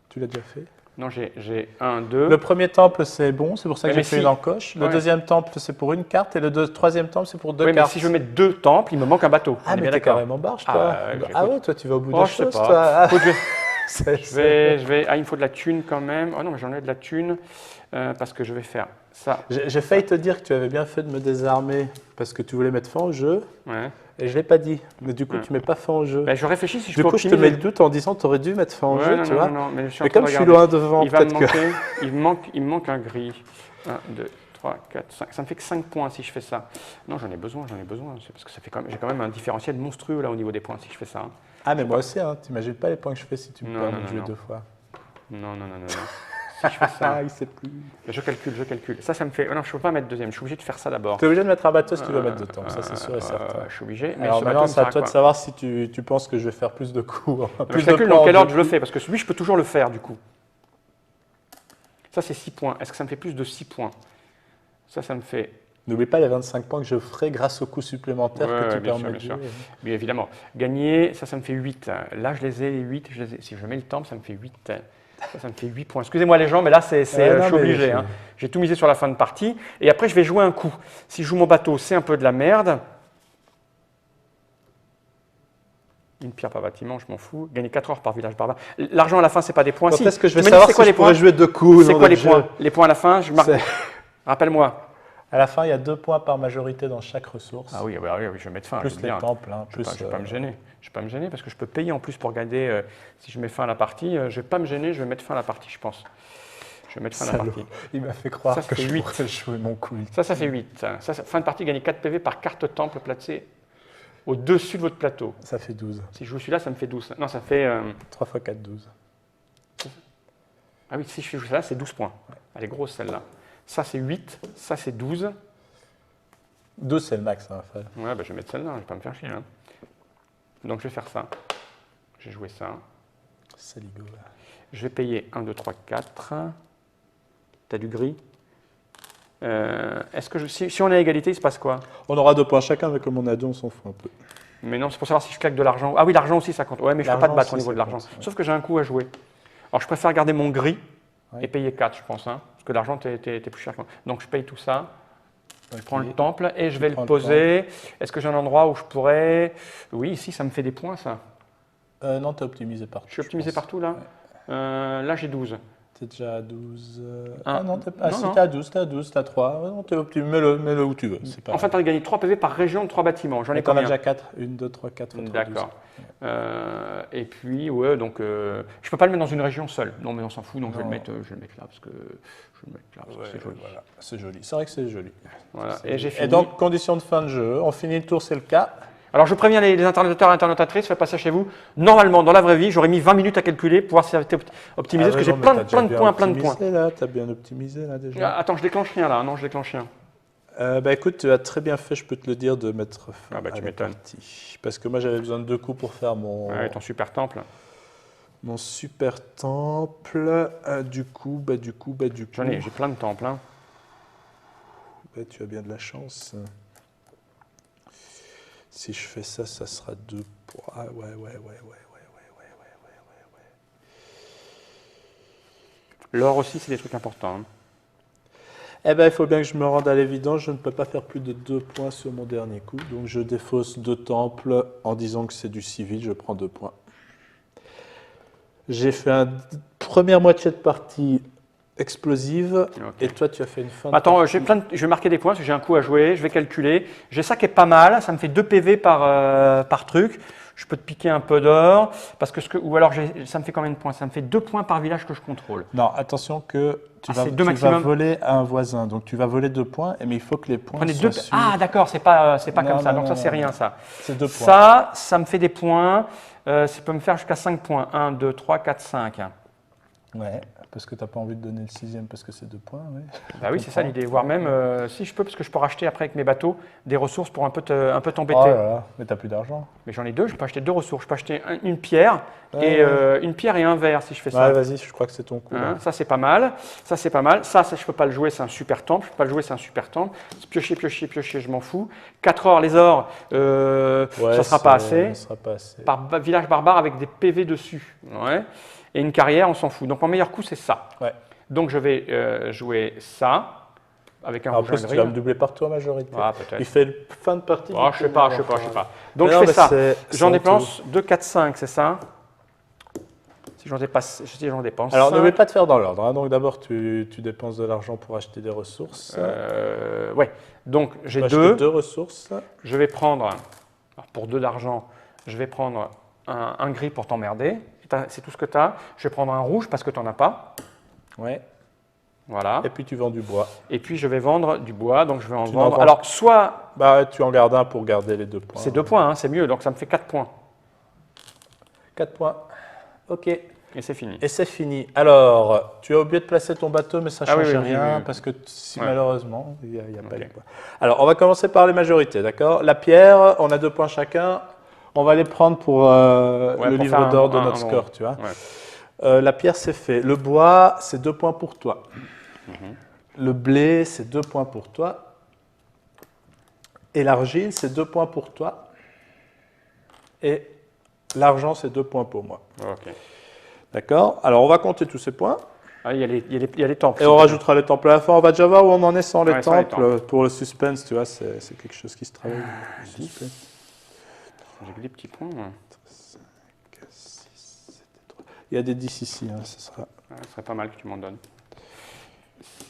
Tu l'as déjà fait? Non, j'ai 1, 2. Le premier temple, c'est bon, c'est pour ça que j'ai fait une encoche. Le Ouais. deuxième temple, c'est pour une carte. Et le troisième temple, c'est pour 2 cartes. Mais si je mets 2 temples, il me manque un bateau. Ah, mais t'es carrément barge, toi. Ah ouais, toi, tu vas au bout des je sais choses, pas. toi. Ah, il me faut de la thune quand même. Oh non, mais j'en ai de la thune parce que je vais faire ça. J'ai failli te dire que tu avais bien fait de me désarmer parce que tu voulais mettre fin au jeu. Ouais. Et je ne l'ai pas dit. Mais du coup, tu ne mets pas fin au jeu. Ben, je réfléchis si je peux peux optimiser. Du coup, je te mets le doute en disant que tu aurais dû mettre fin au jeu, tu vois. Non, mais comme je suis loin devant, peut-être que... il me manque un gris. 1, 2, 3, 4, 5. Ça me fait que 5 points si je fais ça. Non, j'en ai besoin. C'est parce que ça fait j'ai quand même un différentiel monstrueux là au niveau des points si je fais ça. Hein. Ah, mais moi aussi, hein. Tu n'imagines pas les points que je fais si tu me permets de jouer 2 fois. Non. Si je fais ça. Il sait plus. Je calcule. Ça me fait. Non, je ne peux pas mettre deuxième. Je suis obligé de faire ça d'abord. Tu es obligé de mettre un bateau si tu veux mettre 2 temps. Ça, c'est sûr et certain. Je suis obligé. Mais alors ce maintenant, bateau, c'est à toi de savoir si tu penses que je vais faire plus de coups. Je calcule dans quel ordre je le fais, parce que celui, je peux toujours le faire du coup. Ça, c'est 6 points. Est-ce que ça me fait plus de 6 points? Ça me fait N'oublie pas les 25 points que je ferai grâce au coup supplémentaire Ouais, que tu bien sûr, permets bien de sûr. jouer. Bien évidemment. Gagner, ça me fait 8. Là, je les ai, les 8. Si je mets le temple, ça me fait 8. Ça me fait 8 points. Excusez-moi les gens, mais là, je suis obligé. Hein. J'ai tout misé sur la fin de partie. Et après, je vais jouer un coup. Si je joue mon bateau, c'est un peu de la merde. Une pierre par bâtiment, je m'en fous. Gagner 4 heures par village barbare. L'argent à la fin, c'est pas des points. Quand Si. est-ce que je vais Tu m'as dit, savoir c'est quoi si les je pourrais points jouer 2 coups? C'est quoi les points? Les points à la fin, je marque. Rappelle-moi. À la fin, il y a 2 points par majorité dans chaque ressource. Ah oui, je vais mettre fin. Plus les temples. Hein, je ne vais pas me gêner. Je vais pas me gêner parce que je peux payer en plus pour garder. Si je mets fin à la partie, je ne vais pas me gêner, je vais mettre fin à la partie, je pense. Je vais mettre fin à la partie. Il m'a fait croire ça que je 8. pourrais jouer mon coup. Ça fait 8. Fin de partie, gagner 4 PV par carte temple placée au-dessus de votre plateau. Ça fait 12. Si je joue celui-là, ça me fait 12. Non, ça fait. 3 x 4, 12. Ah oui, si je joue celle-là, c'est 12 points. Elle est grosse celle-là. Ça, c'est 8. Ça, c'est 12. 12, c'est le max, hein, Raphaël. Ouais, je vais mettre celle-là, je ne vais pas me faire chier. Hein. Donc, je vais faire ça. J'ai joué ça. C'est ligo. Je vais payer 1, 2, 3, 4. Tu as du gris. Est-ce que si on est à égalité, il se passe quoi? On aura 2 points chacun, mais comme on a 2, on s'en fout un peu. Mais non, c'est pour savoir si je claque de l'argent. Ah oui, l'argent aussi, ça compte. Ouais, mais je ne peux pas te battre au niveau de l'argent. Ouais. Sauf que j'ai un coup à jouer. Alors, je préfère garder mon gris et payer 4, je pense. Hein, parce que l'argent, t'es plus cher. Donc, je paye tout ça. Je prends le temple et je vais le poser. Est-ce que j'ai un endroit où je pourrais... Oui, ici, ça me fait des points, ça. Non, tu es optimisé partout. Je suis optimisé partout, là. Ouais. Là, j'ai 12. Tu es déjà à 12. Non, si, tu es à 12, tu es à 12, tu as 3. Non, tu es optimisé. Mets-le où tu veux. En fait, tu as gagné 3 PV par région de 3 bâtiments. J'en ai combien? Tu en as déjà 4. 1, 2, 3, 4. D'accord. Et puis, ouais, donc, je ne peux pas le mettre dans une région seule. Non, mais on s'en fout, donc je vais le mettre là parce que c'est joli. Voilà. C'est joli. C'est vrai que c'est joli. Voilà. Et j'ai fini. Et donc, conditions de fin de jeu. On finit le tour, c'est le cas. Alors, je préviens les internauteurs et internautatrices, faites passer chez vous. Normalement, dans la vraie vie, j'aurais mis 20 minutes à calculer pour voir si ça avait été optimisé, parce que j'ai plein de points, plein de points. Tu as bien optimisé, là, déjà. Attends, je déclenche rien, là. Non, je déclenche rien. Écoute, tu as très bien fait, je peux te le dire, de mettre fin tu à la m'étonnes. partie. Parce que moi, j'avais besoin de 2 coups pour faire mon... Ouais, ton super temple. Mon super temple. Du coup... J'ai plein de temples. Hein. Tu as bien de la chance. Si je fais ça, ça sera 2 pour... Ah ouais. L'or aussi, c'est des trucs importants. Hein. Il faut bien que je me rende à l'évidence, je ne peux pas faire plus de 2 points sur mon dernier coup. Donc je défausse 2 temples en disant que c'est du civil, je prends 2 points. J'ai fait une première moitié de partie explosive, et toi tu as fait une fin de Attends, partie. je vais marquer des points parce que j'ai un coup à jouer, je vais calculer. J'ai ça qui est pas mal, ça me fait 2 PV par truc. Je peux te piquer un peu d'or, ou alors ça me fait combien de points? Ça me fait 2 points par village que je contrôle. Non, attention que tu vas voler à un voisin, donc tu vas voler 2 points, mais il faut que les points soient sûrs. Ah d'accord, c'est pas comme ça, donc ça c'est rien ça. C'est 2 points. Ça me fait des points, ça peut me faire jusqu'à 5 points. 1, 2, 3, 4, 5. Ouais, parce que tu n'as pas envie de donner le 6e parce que c'est 2 points. Ouais. Bah oui, c'est ça l'idée. Voire même, si je peux, parce que je peux racheter après avec mes bateaux des ressources pour un peu t'embêter. Oh là là, mais tu n'as plus d'argent. Mais j'en ai 2, je peux acheter 2 ressources. Je peux acheter une pierre et un verre si je fais ça. Ouais, vas-y, je crois que c'est ton coup. Ça, c'est pas mal. Ça, je ne peux pas le jouer, c'est un super temple. Je ne peux pas le jouer, c'est un super temple. Piocher, je m'en fous. 4 or, les ors, ça ne sera pas assez. Ça sera pas assez. Par village barbare avec des PV dessus. Ouais. Et une carrière, on s'en fout. Donc mon meilleur coup, c'est ça. Ouais. Donc je vais jouer ça avec un rouge plus, tu vas me doubler par toi majorité. Ah, peut-être. Il fait fin de partie. Je sais pas. Donc je fais ça. J'en dépense 2, 4, 5, c'est ça? Si j'en dépense. Alors, n'oublie pas de faire dans l'ordre. Hein. Donc, d'abord, tu dépenses de l'argent pour acheter des ressources. Ouais. Donc, j'ai 2 ressources. Je vais prendre, pour 2 d'argent, je vais prendre un gris pour t'emmerder. C'est tout ce que tu as. Je vais prendre un rouge parce que tu n'en as pas. Ouais. Voilà. Et puis, tu vends du bois. Et puis, je vais vendre du bois. Donc, je vais en vendre. Alors, soit. Tu en gardes un pour garder les 2 points. C'est 2 points, hein, c'est mieux. Donc, ça me fait 4 points. 4 points. OK. Et c'est fini. Et c'est fini. Alors, tu as oublié de placer ton bateau, mais ça ne change rien, oui. parce que si malheureusement, il n'y a pas de points. Alors, on va commencer par les majorités, d'accord? La pierre, on a 2 points chacun. On va les prendre pour le livre d'or de notre score, tu vois. Ouais. La pierre, c'est fait. Le bois, c'est 2 points pour toi. Le blé, c'est 2 points pour toi. Et l'argile, c'est 2 points pour toi. Et l'argent, c'est 2 points pour moi. Ok. D'accord? Alors, on va compter tous ces points. Ah, il y a les temples. Et on rajoutera les temples à la fin. On va déjà voir où on en est sans les Ouais, sans les temples. Pour le suspense, tu vois, c'est quelque chose qui se travaille. Le 10. suspense. J'ai que des petits points. Ouais. 5, 6, 7, 3. Il y a des 10 ici, hein, ce sera... Ouais, ce serait pas mal que tu m'en donnes.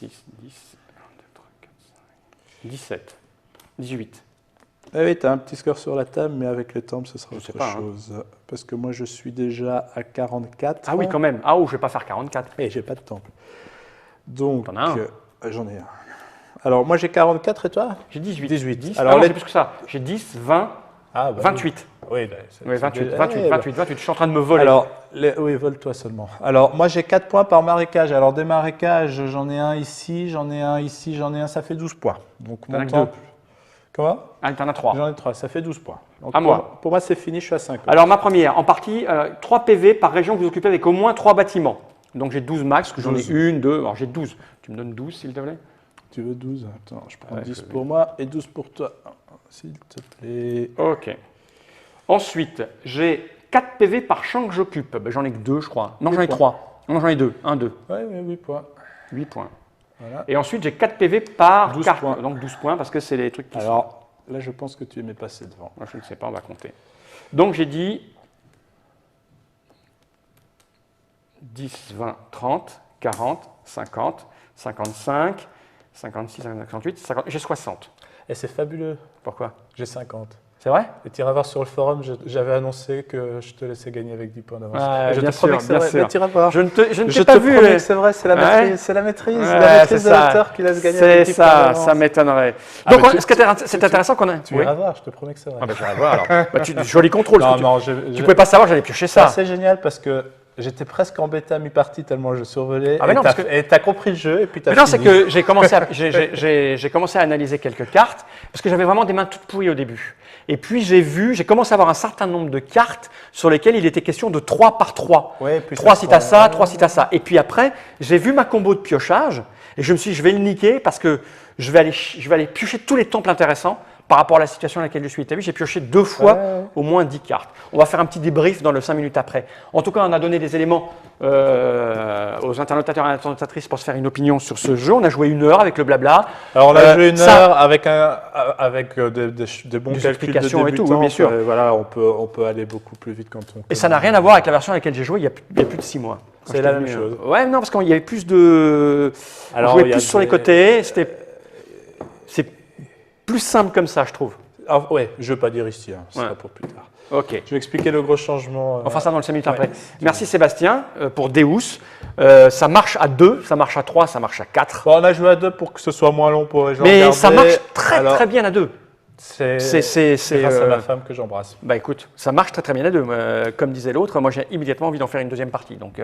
6, 10, 1, 2, 3, 4, 5, 17, 18. Ah oui, tu as un petit score sur la table, mais avec les temples, ce sera Je autre sais pas, hein. chose. Parce que moi, je suis déjà à 44. Ah oui, quand même. Ah, oh, je vais pas faire 44. Et j'ai pas de temple. Donc, T'en as un? J'en ai un. Alors, moi, j'ai 44 et toi? J'ai 18. 18. 10. Alors, Alors, les- j'ai plus que ça. J'ai 10, 20, Ah, bah, 28. Oui, Oui, 28, Eh, 28, bah. 28, 28. Je suis en train de me voler. Alors, oui, vole-toi seulement. Alors, moi, j'ai 4 points par marécage. Alors, des marécages, j'en ai un ici, j'en ai un ici, j'en ai un, ça fait 12 points. Donc, T'en as mon que temple... Comment? Ah, t'en as 3. J'en ai 3, ça fait 12 points. Donc, À moi. Pour moi, c'est fini, je suis à 5. Alors, ma première, en partie, 3 PV par région que vous occupez avec au moins 3 bâtiments. Donc, j'ai 12 max, que j'en ai 12. une, 2. Alors, j'ai 12. Tu me donnes 12, s'il te plaît? Tu veux 12? Attends, je prends Ouais, 10 je vais. pour moi et 12 pour toi. S'il te plaît. Ok. Ensuite, j'ai 4 PV par champ que j'occupe. Ben, j'en ai que 2, je crois. Non, j'en ai points. 3. Non, j'en ai 2. 1, 2. Oui, 8 points. 8 points. Voilà. Et ensuite, j'ai 4 PV par 12 carte. points. Donc 12 points parce que c'est les trucs qui sont. Alors, là, je pense que tu aimais passer devant. Moi, je ne sais pas, on va compter. Donc, j'ai dit 10, 20, 30, 40, 50, 55, 56, 58, 50. J'ai 60. Et c'est fabuleux. Pourquoi? J'ai 50. C'est vrai? Et tu iras voir sur le forum, j'avais annoncé que je te laissais gagner avec 10 points d'avance. Ouais, je bien te promets sûr, que c'est bien vrai. sûr. Mais tu iras voir. Je ne Je t'ai pas te vu. promets que c'est vrai, c'est la Ouais. maîtrise. C'est la maîtrise. Ouais, la maîtrise c'est de ça. l'auteur qui laisse gagner C'est avec 10 points ça, d'avance. ça m'étonnerait. Ah, Donc, bah, c'est intéressant qu'on a. Tu Oui. iras voir, je te promets que c'est vrai. Ah, bah, j'irai voir alors. Bah, joli contrôle. non, parce que non, tu pouvais pas savoir, j'allais piocher C'est ça. assez génial parce que j'étais presque en bêta mi-partie tellement je survolais. Ah, mais non, parce et t'as compris le jeu et puis t'as Mais non, c'est fini. que j'ai commencé à analyser quelques cartes parce que j'avais vraiment des mains toutes pourries au début. Et puis j'ai commencé à avoir un certain nombre de cartes sur lesquelles il était question de 3 par 3. Ouais, puis 3 ça si t'as sera- ça, 3 si t'as ça. Et puis après, j'ai vu ma combo de piochage et je me suis dit, je vais le niquer parce que je vais aller piocher tous les temples intéressants par rapport à la situation dans laquelle je suis. Tu as vu, j'ai pioché 2 fois Ouais. au moins 10 cartes. On va faire un petit débrief dans le 5 minutes après. En tout cas, on a donné des éléments aux internautateurs et internautatrices pour se faire une opinion sur ce jeu. On a joué 1 heure avec le blabla. Alors on a joué 1 ça- heure avec des bons Des calculs de explications et tout, débutants. oui, bien sûr. Voilà, on peut aller beaucoup plus vite quand on. Et ça n'a rien à voir avec la version à laquelle j'ai joué il y a plus de 6 mois. Quand C'est je la t'ai même vu, chose. Ouais, non, parce qu'il y avait plus de. Alors, on jouait il y a plus sur les des- côtés. C'est plus simple comme ça, je trouve. Ah, ouais, je ne veux pas dire ici, hein, ce Ouais. sera pour plus tard. Ok. Je vais expliquer le gros changement. On fera ça dans le 5 minutes ouais. après. Merci Sébastien pour Deus. Ça marche à 2, ça marche à 3, ça marche à 4. Bon, on a joué à 2 pour que ce soit moins long pour les gens. Mais regarder. ça marche très Alors, très bien à 2. C'est C'est grâce à ma femme que j'embrasse. Bah écoute, ça marche très très bien à 2. Comme disait l'autre, moi j'ai immédiatement envie d'en faire une deuxième partie. Donc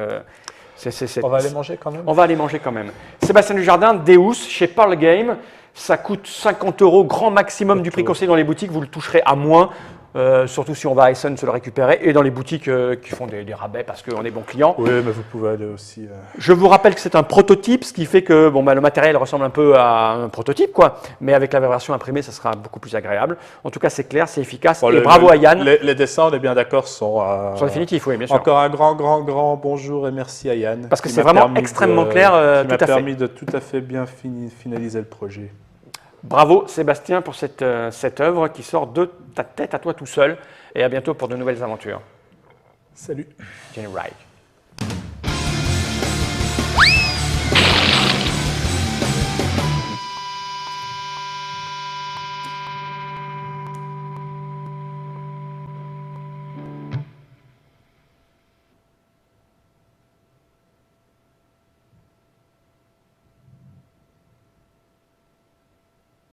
On va aller manger quand même. On va aller manger quand même. Sébastien Dujardin, Deus, chez Pearl Game. Ça coûte 50 € grand maximum du prix conseillé dans les boutiques. Vous le toucherez à moins, surtout si on va à Essen se le récupérer. Et dans les boutiques qui font des rabais parce qu'on est bon client. Oui, mais vous pouvez aller aussi. Je vous rappelle que c'est un prototype, ce qui fait que le matériel ressemble un peu à un prototype, quoi. Mais avec la version imprimée, ça sera beaucoup plus agréable. En tout cas, c'est clair, c'est efficace. Bon, et bravo à Yann. Les dessins, on est bien d'accord, sont. Sur définitif, oui, bien sûr. Encore un grand bonjour et merci à Yann. Parce que qui c'est m'a vraiment permis extrêmement de- clair, qui tout m'a à fait. permis de tout à fait bien finaliser le projet. Bravo Sébastien pour cette œuvre qui sort de ta tête à toi tout seul. Et à bientôt pour de nouvelles aventures. Salut. Jenny Wright.